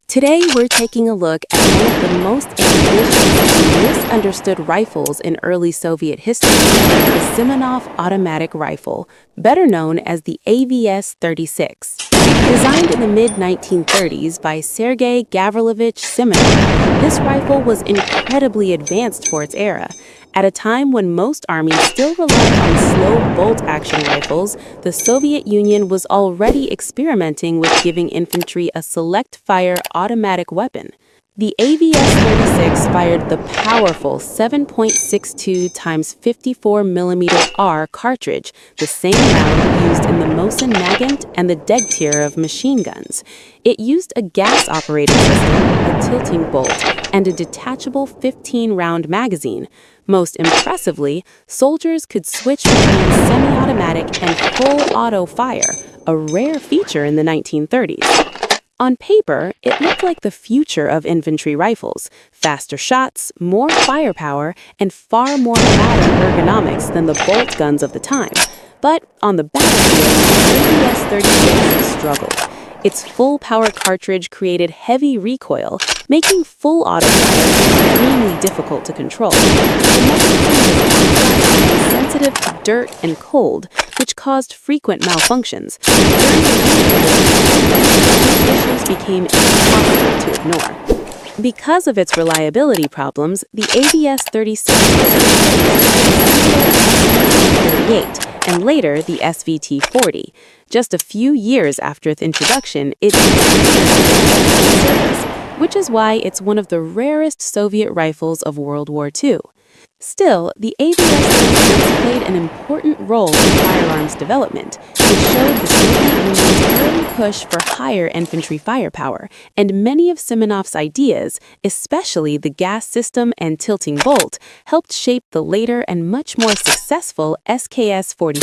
B: Today, we're taking a look at one of the most ambitious and misunderstood rifles in early Soviet history, the Semenov automatic rifle, better known as the AVS-36. Designed in the mid-1930s by Sergei Gavrilovich Semenov, this rifle was incredibly advanced for its era. At a time when most armies still relied on slow bolt-action rifles, the Soviet Union was already experimenting with giving infantry a select-fire automatic weapon. The AVS-36 fired the powerful 7.62 x 54mm R cartridge, the same round used in the Mosin Nagant and the Deg tier of machine guns. It used a gas-operated system, a tilting bolt, and a detachable 15-round magazine. Most impressively, soldiers could switch between semi-automatic and full auto fire, a rare feature in the 1930s. On paper, it looked like the future of infantry rifles: faster shots, more firepower, and far more modern ergonomics than the bolt guns of the time. But on the battlefield, the AVS-36 struggled. Its full-power cartridge created heavy recoil, making full auto fire extremely difficult to control. The mechanism was sensitive to dirt and cold, which caused frequent malfunctions. During the these issues became impossible to ignore. Because of its reliability problems, the AVS-36 38 and later the SVT-40. Just a few years after its introduction, it which is why it's one of the rarest Soviet rifles of World War II. Still, the AVS-36 played an important role in firearms development. It showed the Soviet Union's early push for higher infantry firepower, and many of Simonov's ideas, especially the gas system and tilting bolt, helped shape the later and much more successful SKS-45.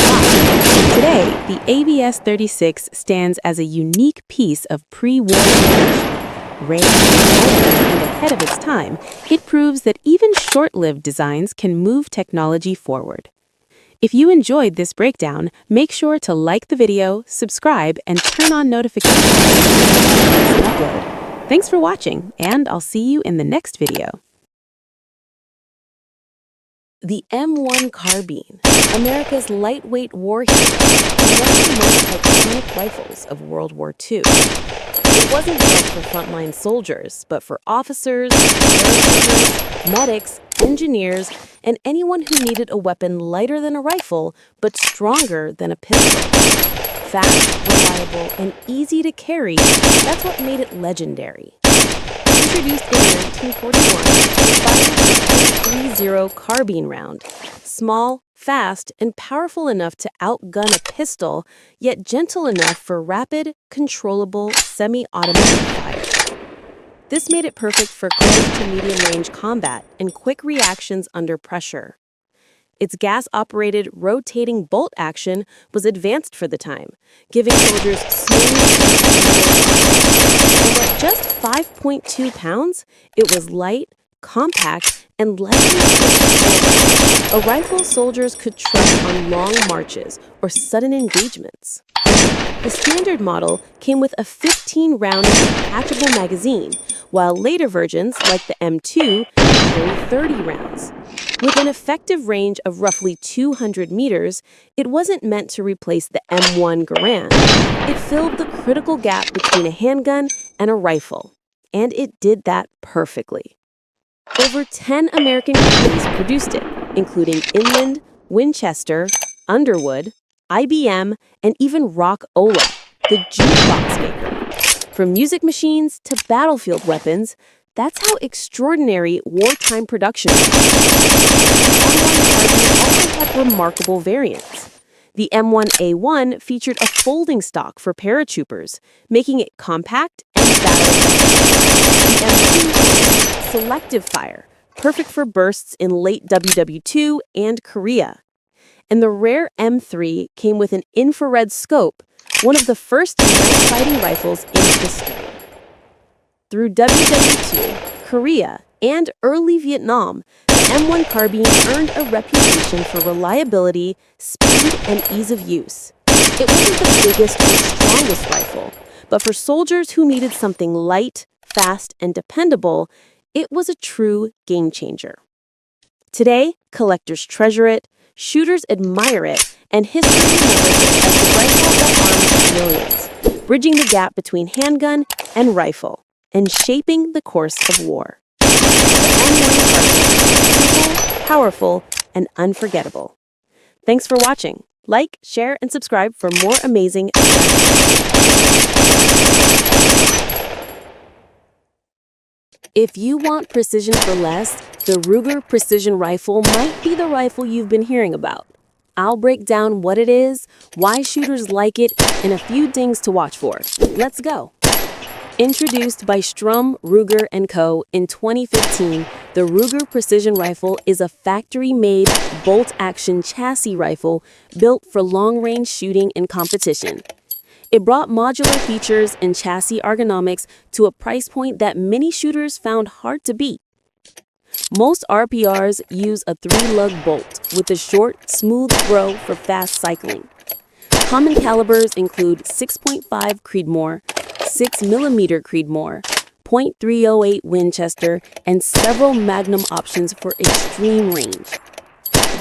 B: Today, the AVS-36 stands as a unique piece of pre-war innovation. Rare, and ahead of its time, it proves that even short-lived designs can move technology forward. If you enjoyed this breakdown, make sure to like the video, subscribe, and turn on notifications. Thanks for watching, and I'll see you in the next video. The M1 carbine, America's lightweight war hero, and one of the most iconic rifles of World War II. It wasn't just for frontline soldiers, but for officers, paratroopers, medics, engineers, and anyone who needed a weapon lighter than a rifle, but stronger than a pistol. Fast, reliable, and easy to carry, that's what made it legendary. Introduced in 1941, it fired a .30 carbine round. Small, fast, and powerful enough to outgun a pistol, yet gentle enough for rapid, controllable, semi-automatic fire. This made it perfect for close to medium-range combat and quick reactions under pressure. Its gas-operated, rotating bolt action was advanced for the time, giving soldiers smooth and at just 5.2 pounds, it was light, compact, and lightly a rifle soldiers could trust on long marches or sudden engagements. The standard model came with a 15-round detachable magazine, while later versions, like the M2, carry 30 rounds. With an effective range of roughly 200 meters, it wasn't meant to replace the M1 Garand. It filled the critical gap between a handgun and a rifle, and it did that perfectly. Over 10 American companies produced it, including Inland, Winchester, Underwood, IBM, and even Rock-Ola, the jukebox maker. From music machines to battlefield weapons, that's how extraordinary wartime production was. The M1 also had remarkable variants. The M1A1 featured a folding stock for paratroopers, making it compact and battle-ready. The M2 selective fire, perfect for bursts in late WW2 and Korea. And the rare M3 came with an infrared scope, one of the first night fighting rifles in history. Through WW2, Korea, and early Vietnam, the M1 carbine earned a reputation for reliability, speed, and ease of use. It wasn't the biggest or strongest rifle, but for soldiers who needed something light, fast, and dependable, it was a true game changer. Today, collectors treasure it, shooters admire it, and history remembers it as the rifle that arms millions, bridging the gap between handgun and rifle, and shaping the course of war. The M1 carbine, simple, powerful, and unforgettable. Thanks for watching. Like, share, and subscribe for more amazing If you want precision for less, the Ruger Precision Rifle might be the rifle you've been hearing about. I'll break down what it is, why shooters like it, and a few things to watch for. Let's go. Introduced by Strum, Ruger & Co. in 2015, the Ruger Precision Rifle is a factory-made bolt-action chassis rifle built for long-range shooting and competition. It brought modular features and chassis ergonomics to a price point that many shooters found hard to beat. Most RPRs use a 3-lug bolt with a short, smooth throw for fast cycling. Common calibers include 6.5 Creedmoor, 6mm Creedmoor, .308 Winchester, and several Magnum options for extreme range.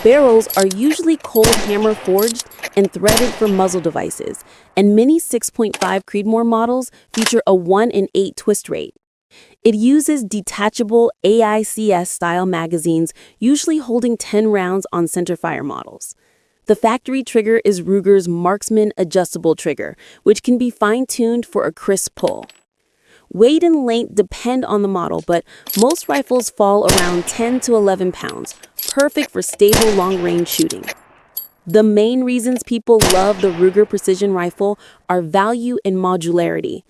B: Barrels are usually cold hammer forged and threaded for muzzle devices, and many 6.5 Creedmoor models feature a 1 in 8 twist rate. It uses detachable AICS-style magazines, usually holding 10 rounds on centerfire models. The factory trigger is Ruger's Marksman adjustable trigger, which can be fine-tuned for a crisp pull. Weight and length depend on the model, but most rifles fall around 10 to 11 pounds, perfect for stable long-range shooting. The main reasons people love the Ruger Precision Rifle are value and modularity.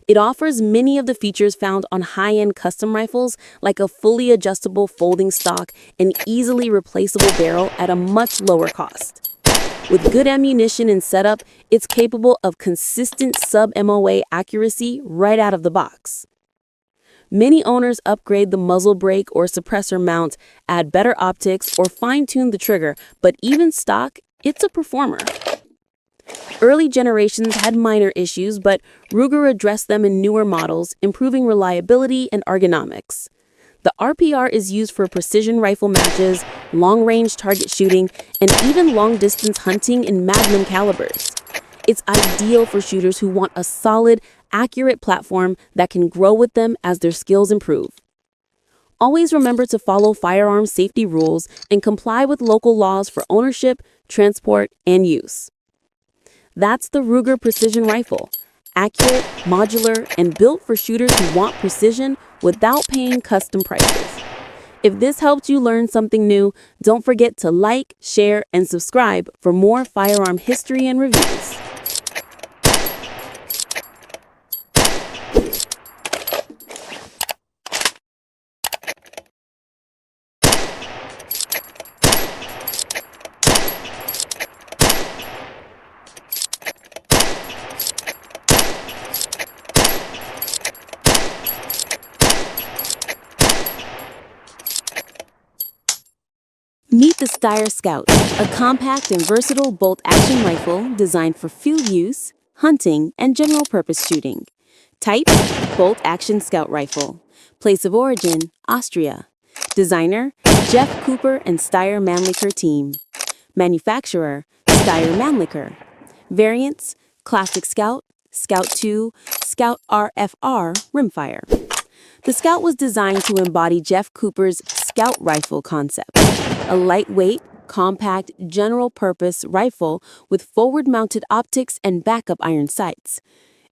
B: It offers many of the features found on high-end custom rifles, like a fully adjustable folding stock and easily replaceable barrel at a much lower cost. With good ammunition and setup, it's capable of consistent sub-MOA accuracy right out of the box. Many owners upgrade the muzzle brake or suppressor mount, add better optics, or fine-tune the trigger, but even stock, it's a performer. Early generations had minor issues, but Ruger addressed them in newer models, improving reliability and ergonomics. The RPR is used for precision rifle matches, long-range target shooting, and even long-distance hunting in Magnum calibers. It's ideal for shooters who want a solid, accurate platform that can grow with them as their skills improve. Always remember to follow firearms safety rules and comply with local laws for ownership, transport, and use. That's the Ruger Precision Rifle. Accurate, modular, and built for shooters who want precision without paying custom prices. If this helped you learn something new, don't forget to like, share, and subscribe for more firearm history and reviews. Meet the Steyr Scout, a compact and versatile bolt-action rifle designed for field use, hunting, and general-purpose shooting. Type: bolt-action scout rifle. Place of origin: Austria. Designer: Jeff Cooper and Steyr Mannlicher team. Manufacturer: Steyr Mannlicher. Variants: Classic Scout, Scout 2, Scout RFR, Rimfire. The Scout was designed to embody Jeff Cooper's Scout rifle concept, a lightweight, compact, general-purpose rifle with forward-mounted optics and backup iron sights.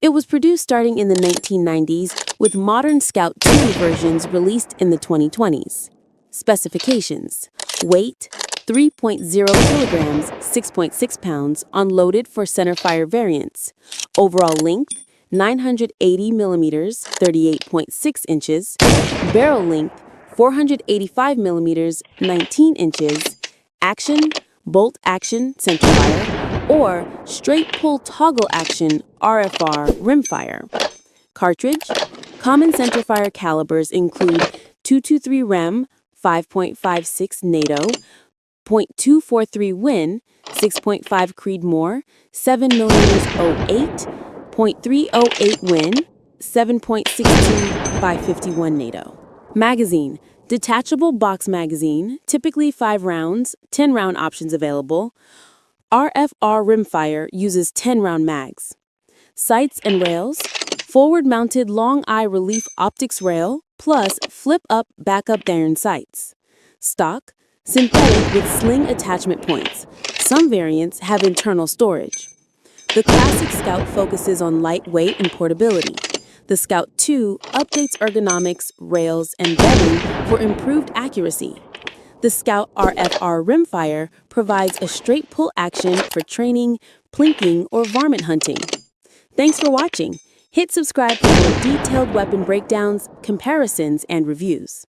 B: It was produced starting in the 1990s, with modern Scout 2 versions released in the 2020s. Specifications: weight, 3.0 kilograms, 6.6 pounds, unloaded for centerfire variants. Overall length, 980 millimeters, 38.6 inches. Barrel length, 485 millimeters, 19 inches. Action, bolt action, centerfire, or straight pull toggle action, RFR, rimfire. Cartridge, common centerfire calibers include .223 Rem, 5.56 NATO, .243 Win, 6.5 Creedmoor, 7mm 08, .308 Win, 7.62 by 51 NATO. Magazine: detachable box magazine, typically 5 rounds, 10-round options available. RFR rimfire uses 10-round mags. Sights and rails: forward-mounted long-eye relief optics rail, plus flip-up backup iron sights. Stock: synthetic with sling attachment points. Some variants have internal storage. The Classic Scout focuses on lightweight and portability. The Scout II updates ergonomics, rails, and bedding for improved accuracy. The Scout RFR rimfire provides a straight pull action for training, plinking, or varmint hunting. Thanks for watching. Hit subscribe for more detailed weapon breakdowns, comparisons, and reviews.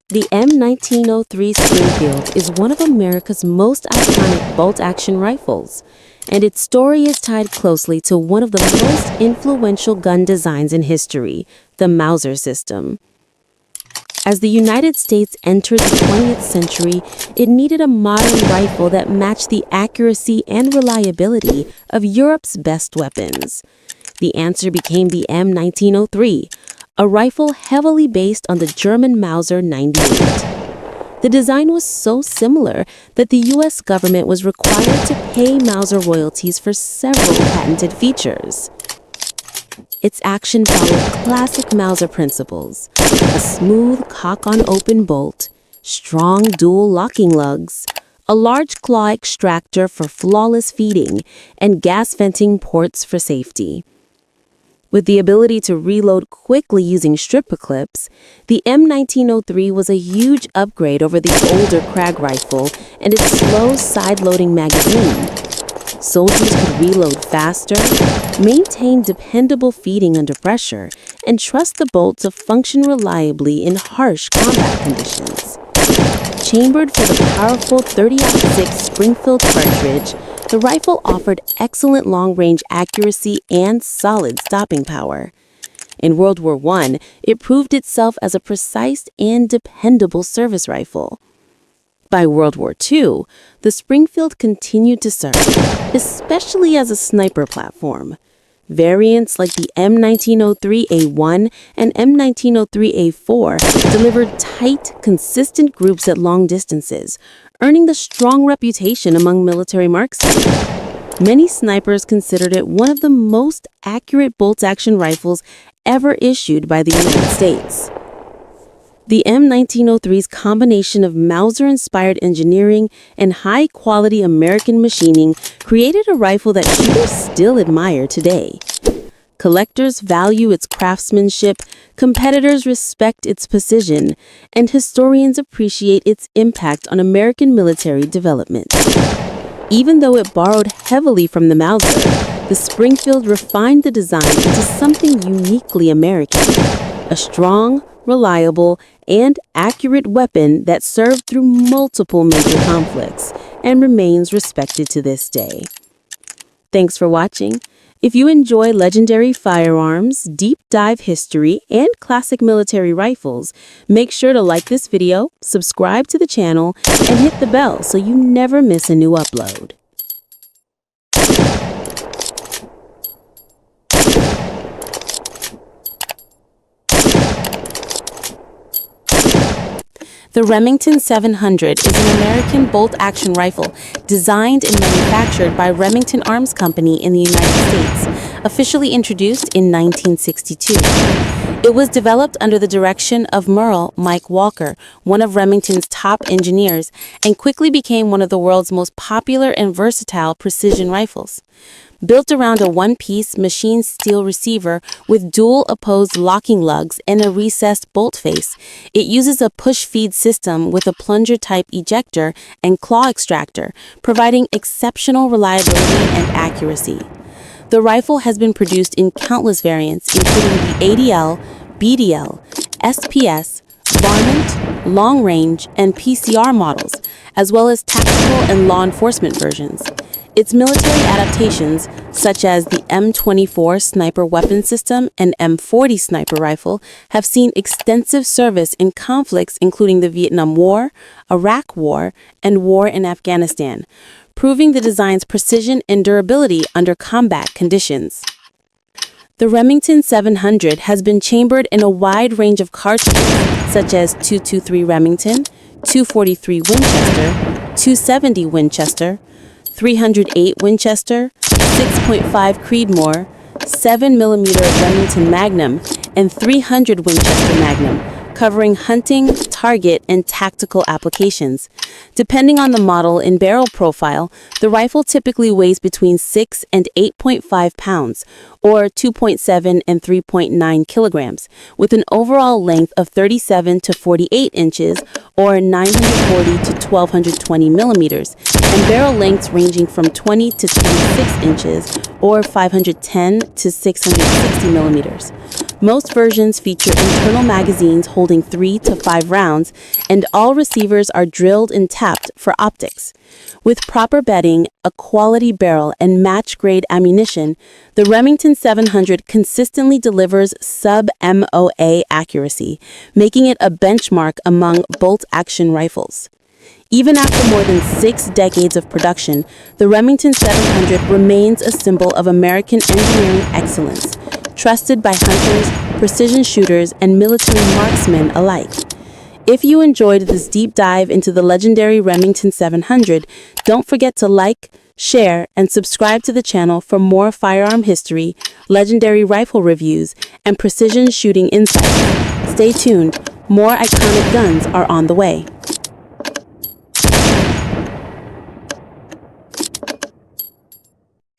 B: The M1903 Springfield is one of America's most iconic bolt-action rifles, and its story is tied closely to one of the most influential gun designs in history, the Mauser system. As the United States entered the 20th century, it needed a modern rifle that matched the accuracy and reliability of Europe's best weapons. The answer became the M1903, a rifle heavily based on the German Mauser 98. The design was so similar that the U.S. government was required to pay Mauser royalties for several patented features. Its action followed classic Mauser principles: a smooth cock-on-open bolt, strong dual locking lugs, a large claw extractor for flawless feeding, and gas venting ports for safety. With the ability to reload quickly using stripper clips, the M1903 was a huge upgrade over the older Krag rifle and its slow side-loading magazine. Soldiers could reload faster, maintain dependable feeding under pressure, and trust the bolt to function reliably in harsh combat conditions. Chambered for the powerful 30-06 Springfield cartridge, the rifle offered excellent long-range accuracy and solid stopping power. In World War I, it proved itself as a precise and dependable service rifle. By World War II, the Springfield continued to serve, especially as a sniper platform. Variants like the M1903A1 and M1903A4 delivered tight, consistent groups at long distances, earning the strong reputation among military marksmen. Many snipers considered it one of the most accurate bolt-action rifles ever issued by the United States. The M1903's combination of Mauser-inspired engineering and high-quality American machining created a rifle that shooters still admire today. Collectors value its craftsmanship, competitors respect its precision, and historians appreciate its impact on American military development. Even though it borrowed heavily from the Mauser, the Springfield refined the design into something uniquely American: a strong, reliable, and accurate weapon that served through multiple major conflicts and remains respected to this day. Thanks for watching. If you enjoy legendary firearms, deep dive history, and classic military rifles, make sure to like this video, subscribe to the channel, and hit the bell so you never miss a new upload. The Remington 700 is an American bolt-action rifle designed and manufactured by Remington Arms Company in the United States, officially introduced in 1962. It was developed under the direction of Merle Mike Walker, one of Remington's top engineers, and quickly became one of the world's most popular and versatile precision rifles. Built around a one-piece machined steel receiver with dual opposed locking lugs and a recessed bolt face, it uses a push-feed system with a plunger-type ejector and claw extractor, providing exceptional reliability and accuracy. The rifle has been produced in countless variants, including the ADL, BDL, SPS, varmint, long-range, and PCR models, as well as tactical and law enforcement versions. Its military adaptations, such as the M24 sniper weapon system and M40 sniper rifle, have seen extensive service in conflicts including the Vietnam War, Iraq War, and war in Afghanistan, proving the design's precision and durability under combat conditions. The Remington 700 has been chambered in a wide range of cartridges, such as .223 Remington, .243 Winchester, .270 Winchester, .308 Winchester, 6.5 Creedmoor, 7mm Remington Magnum, and .300 Winchester Magnum, covering hunting, target, and tactical applications. Depending on the model and barrel profile, the rifle typically weighs between 6 and 8.5 pounds, or 2.7 and 3.9 kilograms, with an overall length of 37 to 48 inches, or 940 to 1220 millimeters, and barrel lengths ranging from 20 to 26 inches, or 510 to 660 millimeters. Most versions feature internal magazines holding 3 to 5 rounds, and all receivers are drilled and tapped for optics. With proper bedding, a quality barrel, and match-grade ammunition, the Remington 700 consistently delivers sub-MOA accuracy, making it a benchmark among bolt-action rifles. Even after more than 6 decades of production, the Remington 700 remains a symbol of American engineering excellence, trusted by hunters, precision shooters, and military marksmen alike. If you enjoyed this deep dive into the legendary Remington 700, don't forget to like, share, and subscribe to the channel for more firearm history, legendary rifle reviews, and precision shooting insights. Stay tuned, more iconic guns are on the way.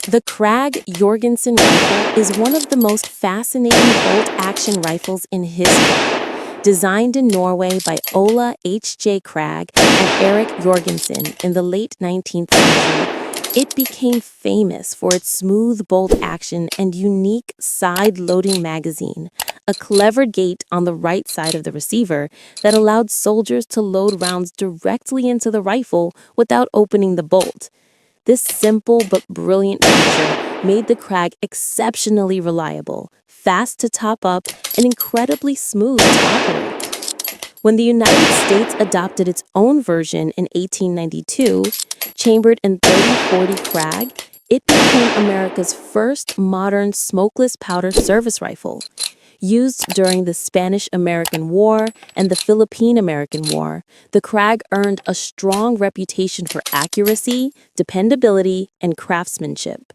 B: The Krag Jorgensen rifle is one of the most fascinating bolt-action rifles in history. Designed in Norway by Ola H.J. Krag and Erik Jorgensen in the late 19th century, it became famous for its smooth bolt action and unique side-loading magazine, a clever gate on the right side of the receiver that allowed soldiers to load rounds directly into the rifle without opening the bolt. This simple but brilliant feature made the Krag exceptionally reliable, fast to top up, and incredibly smooth to operate. When the United States adopted its own version in 1892, chambered in 30-40 Krag, it became America's first modern smokeless powder service rifle. Used during the Spanish-American War and the Philippine-American War, the Krag earned a strong reputation for accuracy, dependability, and craftsmanship.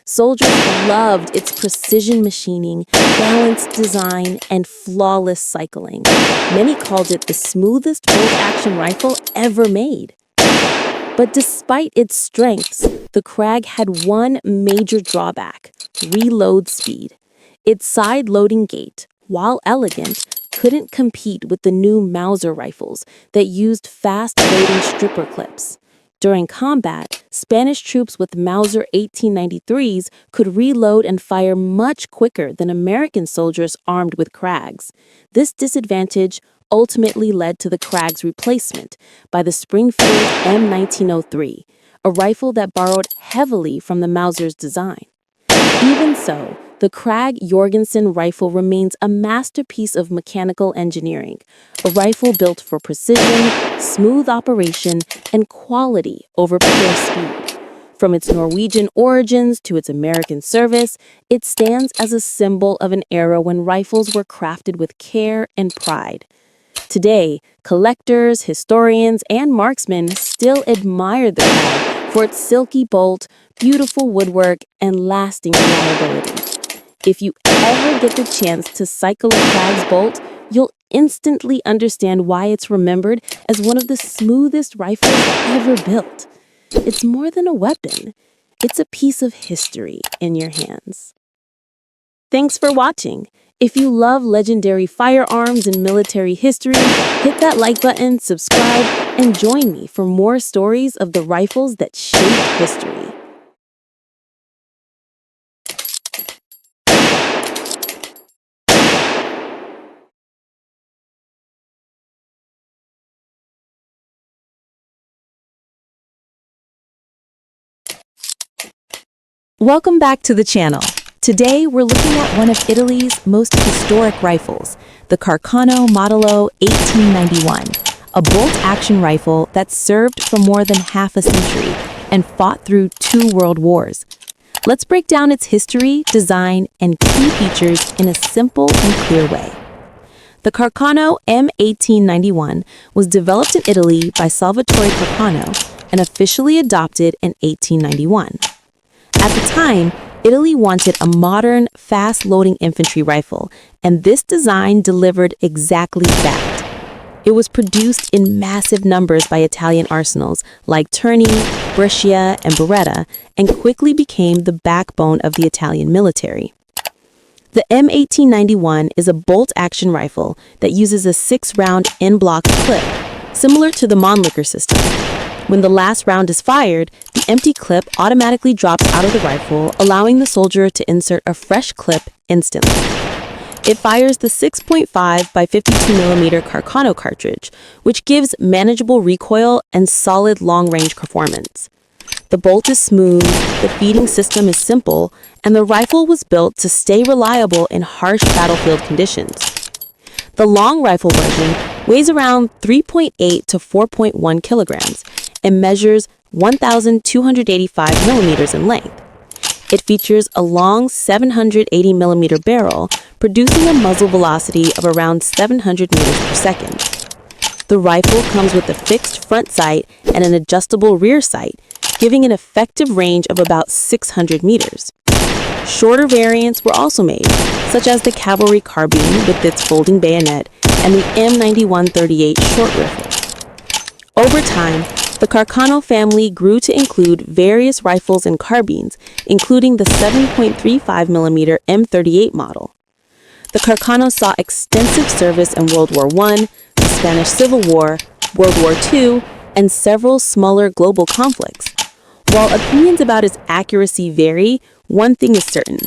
B: Soldiers loved its precision machining, balanced design, and flawless cycling. Many called it the smoothest bolt-action rifle ever made. But despite its strengths, the Krag had one major drawback: reload speed. Its side-loading gate, while elegant, couldn't compete with the new Mauser rifles that used fast-loading stripper clips. During combat, Spanish troops with Mauser 1893s could reload and fire much quicker than American soldiers armed with Krags. This disadvantage ultimately led to the Krag's replacement by the Springfield M1903, a rifle that borrowed heavily from the Mauser's design. Even so, the Krag Jorgensen rifle remains a masterpiece of mechanical engineering, a rifle built for precision, smooth operation, and quality over pure speed. From its Norwegian origins to its American service, it stands as a symbol of an era when rifles were crafted with care and pride. Today, collectors, historians, and marksmen still admire the Krag for its silky bolt, beautiful woodwork, and lasting reliability. If you ever get the chance to cycle a Krag's bolt, you'll instantly understand why it's remembered as one of the smoothest rifles ever built. It's more than a weapon. It's a piece of history in your hands. Thanks for watching. If you love legendary firearms and military history, hit that like button, subscribe, and join me for more stories of the rifles that shaped history. Welcome back to the channel. Today we're looking at one of Italy's most historic rifles, the Carcano Modello 1891, a bolt-action rifle that served for more than half a century and fought through 2 world wars. Let's break down its history, design, and key features in a simple and clear way. The Carcano M1891 was developed in Italy by Salvatore Carcano and officially adopted in 1891. At the time, Italy wanted a modern, fast-loading infantry rifle, and this design delivered exactly that. It was produced in massive numbers by Italian arsenals like Terni, Brescia, and Beretta, and quickly became the backbone of the Italian military. The M1891 is a bolt-action rifle that uses a 6-round in-block clip, similar to the Mannlicher system. When the last round is fired, the empty clip automatically drops out of the rifle, allowing the soldier to insert a fresh clip instantly. It fires the 6.5 by 52mm Carcano cartridge, which gives manageable recoil and solid long-range performance. The bolt is smooth, the feeding system is simple, and the rifle was built to stay reliable in harsh battlefield conditions. The long rifle version weighs around 3.8 to 4.1 kilograms and measures 1,285 millimeters in length. It features a long 780mm barrel, producing a muzzle velocity of around 700 meters per second. The rifle comes with a fixed front sight and an adjustable rear sight, giving an effective range of about 600 meters. Shorter variants were also made, such as the Cavalry Carbine with its folding bayonet and the M9138 short rifle. Over time, the Carcano family grew to include various rifles and carbines, including the 7.35mm M38 model. The Carcano saw extensive service in World War I, the Spanish Civil War, World War II, and several smaller global conflicts. While opinions about its accuracy vary, one thing is certain: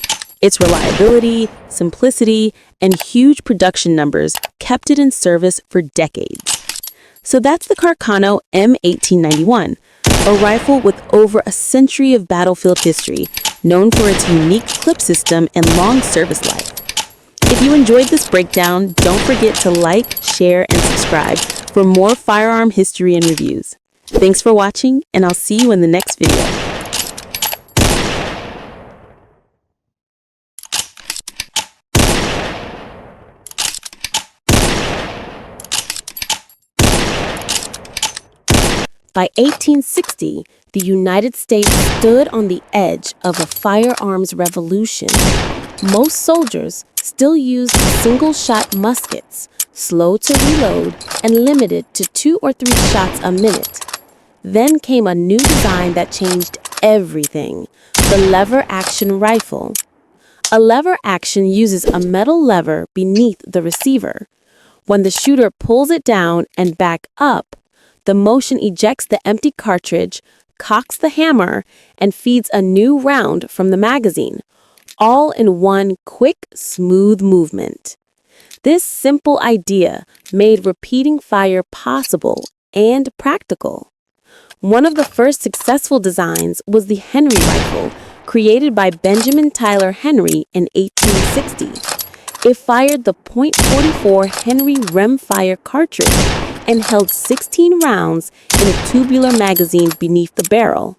B: its reliability, simplicity, and huge production numbers kept it in service for decades. So that's the Carcano M1891, a rifle with over a century of battlefield history, known for its unique clip system and long service life. If you enjoyed this breakdown, don't forget to like, share, and subscribe for more firearm history and reviews. Thanks for watching, and I'll see you in the next video. By 1860, the United States stood on the edge of a firearms revolution. Most soldiers still used single-shot muskets, slow to reload and limited to 2 or 3 shots a minute. Then came a new design that changed everything: the lever-action rifle. A lever action uses a metal lever beneath the receiver. When the shooter pulls it down and back up, the motion ejects the empty cartridge, cocks the hammer, and feeds a new round from the magazine, all in one quick, smooth movement. This simple idea made repeating fire possible and practical. One of the first successful designs was the Henry rifle, created by Benjamin Tyler Henry in 1860. It fired the .44 Henry rimfire cartridge and held 16 rounds in a tubular magazine beneath the barrel.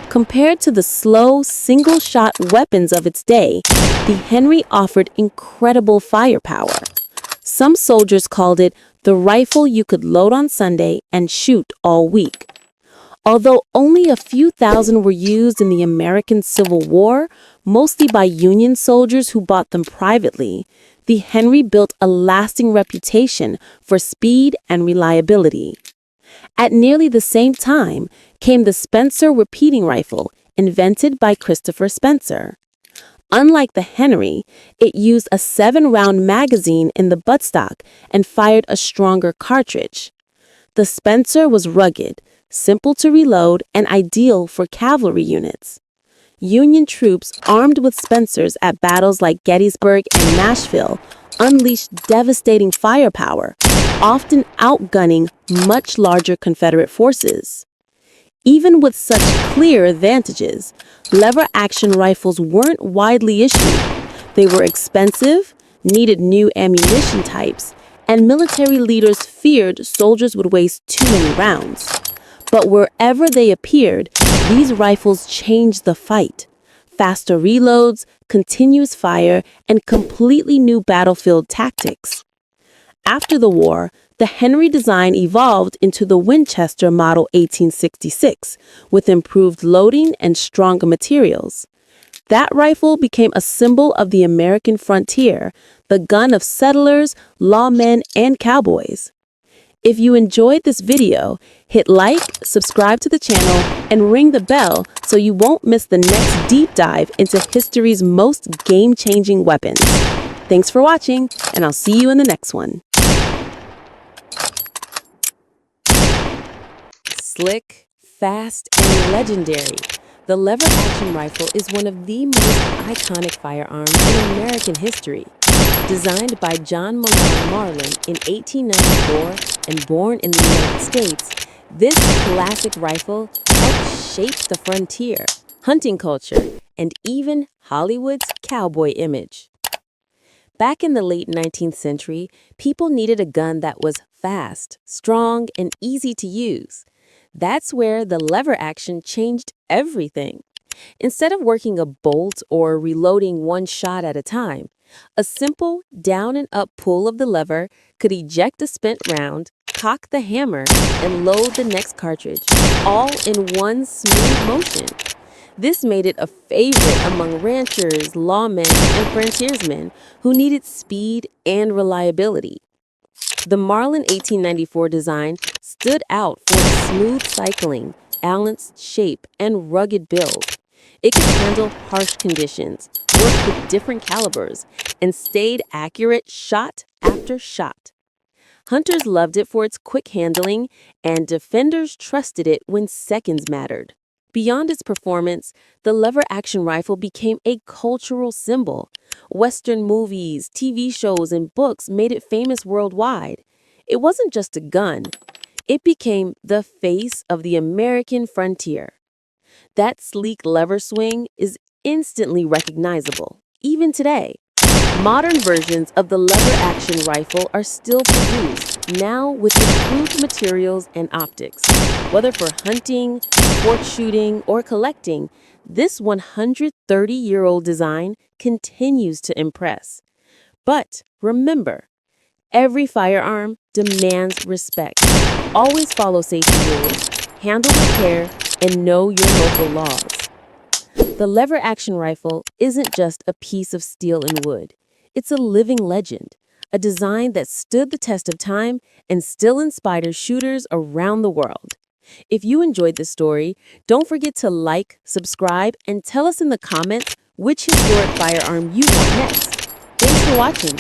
B: Compared to the slow, single-shot weapons of its day, the Henry offered incredible firepower. Some soldiers called it the rifle you could load on Sunday and shoot all week. Although only a few thousand were used in the American Civil War, mostly by Union soldiers who bought them privately, the Henry built a lasting reputation for speed and reliability. At nearly the same time came the Spencer repeating rifle, invented by Christopher Spencer. Unlike the Henry, it used a 7-round magazine in the buttstock and fired a stronger cartridge. The Spencer was rugged, simple to reload, and ideal for cavalry units. Union troops armed with Spencers at battles like Gettysburg and Nashville unleashed devastating firepower, often outgunning much larger Confederate forces. Even with such clear advantages, lever-action rifles weren't widely issued. They were expensive, needed new ammunition types, and military leaders feared soldiers would waste too many rounds. But wherever they appeared, these rifles changed the fight. Faster reloads, continuous fire, and completely new battlefield tactics. After the war, the Henry design evolved into the Winchester Model 1866, with improved loading and stronger materials. That rifle became a symbol of the American frontier, the gun of settlers, lawmen, and cowboys. If you enjoyed this video, hit like, subscribe to the channel, and ring the bell so you won't miss the next deep dive into history's most game-changing weapons. Thanks for watching, and I'll see you in the next one. Slick, fast, and legendary, the lever-action rifle is one of the most iconic firearms in American history. Designed by John Malone Marlin in 1894 and born in the United States, this classic rifle helped shape the frontier, hunting culture, and even Hollywood's cowboy image. Back in the late 19th century, people needed a gun that was fast, strong, and easy to use. That's where the lever action changed everything. Instead of working a bolt or reloading one shot at a time, a simple down and up pull of the lever could eject a spent round, cock the hammer, and load the next cartridge, all in one smooth motion. This made it a favorite among ranchers, lawmen, and frontiersmen who needed speed and reliability. The Marlin 1894 design stood out for its smooth cycling, balanced shape, and rugged build. It could handle harsh conditions, work with different calibers, and stayed accurate shot after shot. Hunters loved it for its quick handling, and defenders trusted it when seconds mattered. Beyond its performance, the lever-action rifle became a cultural symbol. Western movies, TV shows, and books made it famous worldwide. It wasn't just a gun. It became the face of the American frontier. That sleek lever swing is instantly recognizable, even today. Modern versions of the lever-action rifle are still produced, now with improved materials and optics. Whether for hunting, sport shooting, or collecting, this 130-year-old design continues to impress. But remember, every firearm demands respect. Always follow safety rules, handle with care, and know your local laws. The lever-action rifle isn't just a piece of steel and wood. It's a living legend, a design that stood the test of time and still inspires shooters around the world. If you enjoyed this story, don't forget to like, subscribe, and tell us in the comments which historic firearm you want next. Thanks for watching.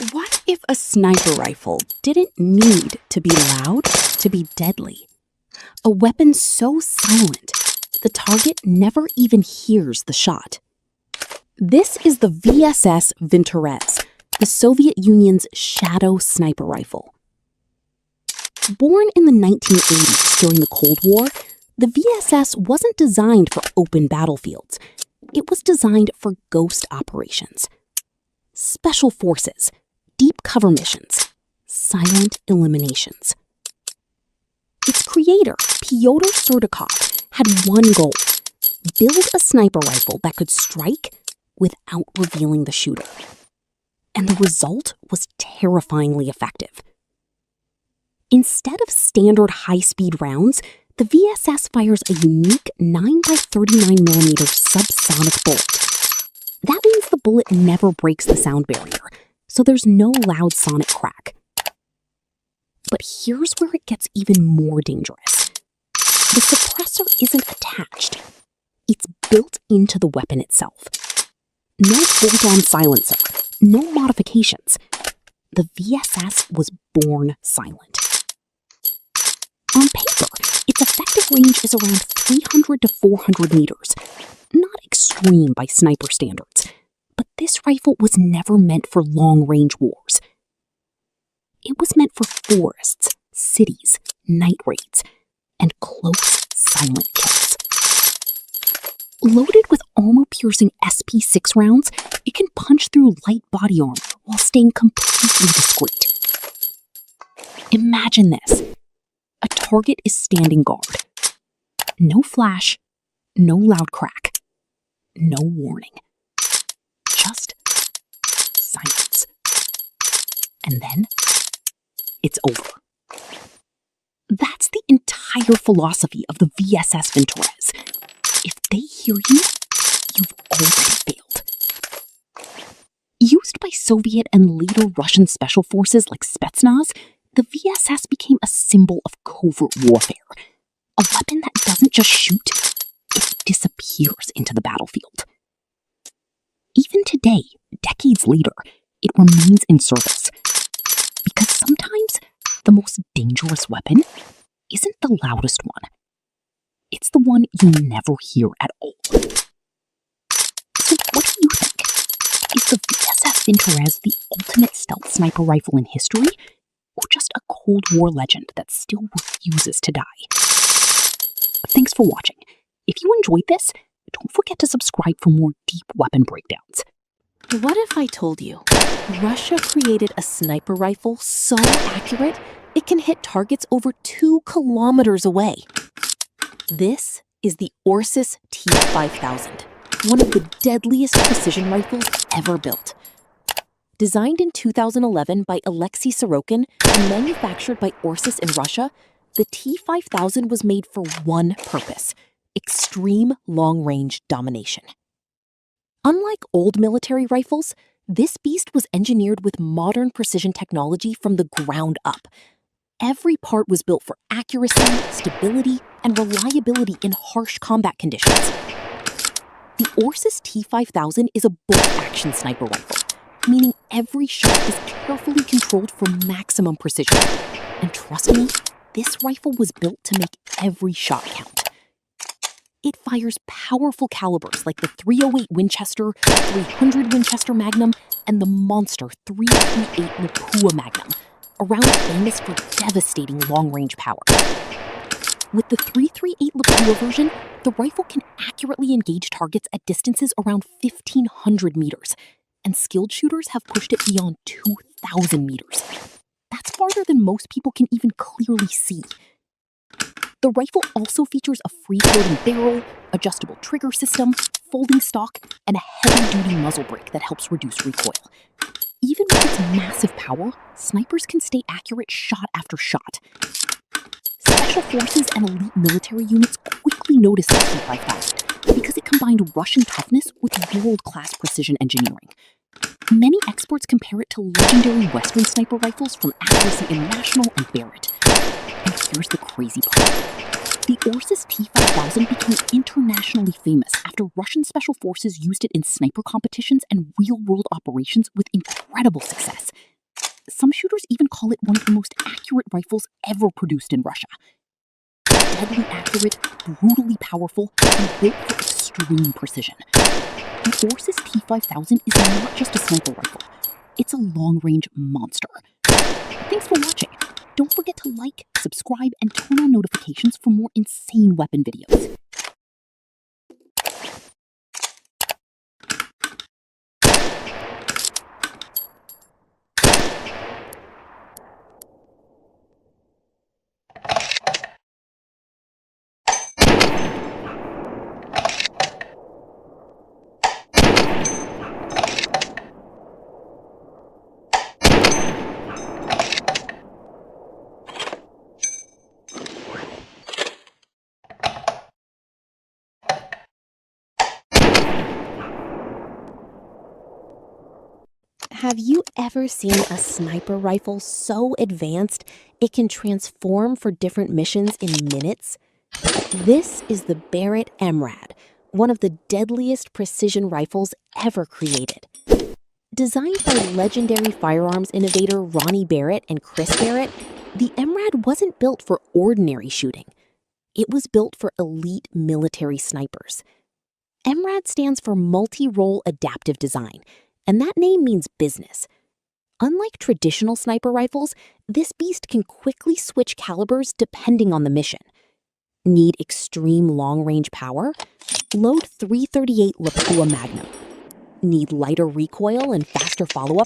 C: What if a sniper rifle didn't need to be loud to be deadly? A weapon so silent, the target never even hears the shot. This is the VSS Vintorez, the Soviet Union's shadow sniper rifle. Born in the 1980s during the Cold War, the VSS wasn't designed for open battlefields. It was designed for ghost operations. Special forces, deep cover missions, silent eliminations. Its creator, Pyotr Surdakov, had one goal: build a sniper rifle that could strike without revealing the shooter. And the result was terrifyingly effective. Instead of standard high-speed rounds, the VSS fires a unique 9x39mm subsonic bullet. That means the bullet never breaks the sound barrier, so there's no loud sonic crack. But here's where it gets even more dangerous. The suppressor isn't attached. It's built into the weapon itself. No bolt-on silencer, no modifications. The VSS was born silent. On paper, its effective range is around 300 to 400 meters. Not extreme by sniper standards, but this rifle was never meant for long-range wars. It was meant for forests, cities, night raids, and close, silent kills. Loaded with armor-piercing SP6 rounds, it can punch through light body armor while staying completely discreet. Imagine this. A target is standing guard. No flash, no loud crack, no warning. Just silence. And then it's over. That's the entire philosophy of the VSS Vintorez. If they hear you, you've already failed. Used by Soviet and later Russian special forces like Spetsnaz, the VSS became a symbol of covert warfare. A weapon that doesn't just shoot, it disappears into the battlefield. Even today, decades later, it remains in service. Because sometimes the most dangerous weapon isn't the loudest one. It's the one you never hear at all. So what do you think? Is the VSS Vintorez the ultimate stealth sniper rifle in history? Or just a Cold War legend that still refuses to die? Thanks for watching. If you enjoyed this, don't forget to subscribe for more deep weapon breakdowns.
B: What if I told you Russia created a sniper rifle so accurate it can hit targets over 2 kilometers away? This is the Orsis T5000, one of the deadliest precision rifles ever built. Designed in 2011 by Alexei Sorokin and manufactured by Orsis in Russia, the T5000 was made for one purpose: extreme long-range domination. Unlike old military rifles, this beast was engineered with modern precision technology from the ground up. Every part was built for accuracy, stability, and reliability in harsh combat conditions. The Orsis T5000 is a bolt-action sniper rifle, meaning every shot is carefully controlled for maximum precision. And trust me, this rifle was built to make every shot count. It fires powerful calibers like the .308 Winchester, 300 Winchester Magnum, and the monster .338 Lapua Magnum, a round famous for devastating long-range power. With the .338 Lapua version, the rifle can accurately engage targets at distances around 1,500 meters, and skilled shooters have pushed it beyond 2,000 meters. That's farther than most people can even clearly see. The rifle also features a free-floating barrel, adjustable trigger system, folding stock, and a heavy-duty muzzle brake that helps reduce recoil. Even with its massive power, snipers can stay accurate shot after shot. Special forces and elite military units quickly noticed the T5000 because it combined Russian toughness with world-class precision engineering. Many experts compare it to legendary Western sniper rifles from Accuracy International and Barrett. And here's the crazy part. The Orsis T5000 became internationally famous after Russian special forces used it in sniper competitions and real-world operations with incredible success,
C: Some shooters even call it one of the most accurate rifles ever produced in Russia. Deadly accurate, brutally powerful, and built for extreme precision. The Orsis T5000 is not just a sniper rifle. It's a long-range monster. Thanks for watching. Don't forget to like, subscribe, and turn on notifications for more insane weapon videos.
A: Have you ever seen a sniper rifle so advanced it can transform for different missions in minutes? This is the Barrett MRAD, one of the deadliest precision rifles ever created. Designed by legendary firearms innovator Ronnie Barrett and Chris Barrett, the MRAD wasn't built for ordinary shooting. It was built for elite military snipers. MRAD stands for Multi-Role Adaptive Design, and that name means business. Unlike traditional sniper rifles, this beast can quickly switch calibers depending on the mission. Need extreme long-range power? Load .338 Lapua Magnum. Need lighter recoil and faster follow-up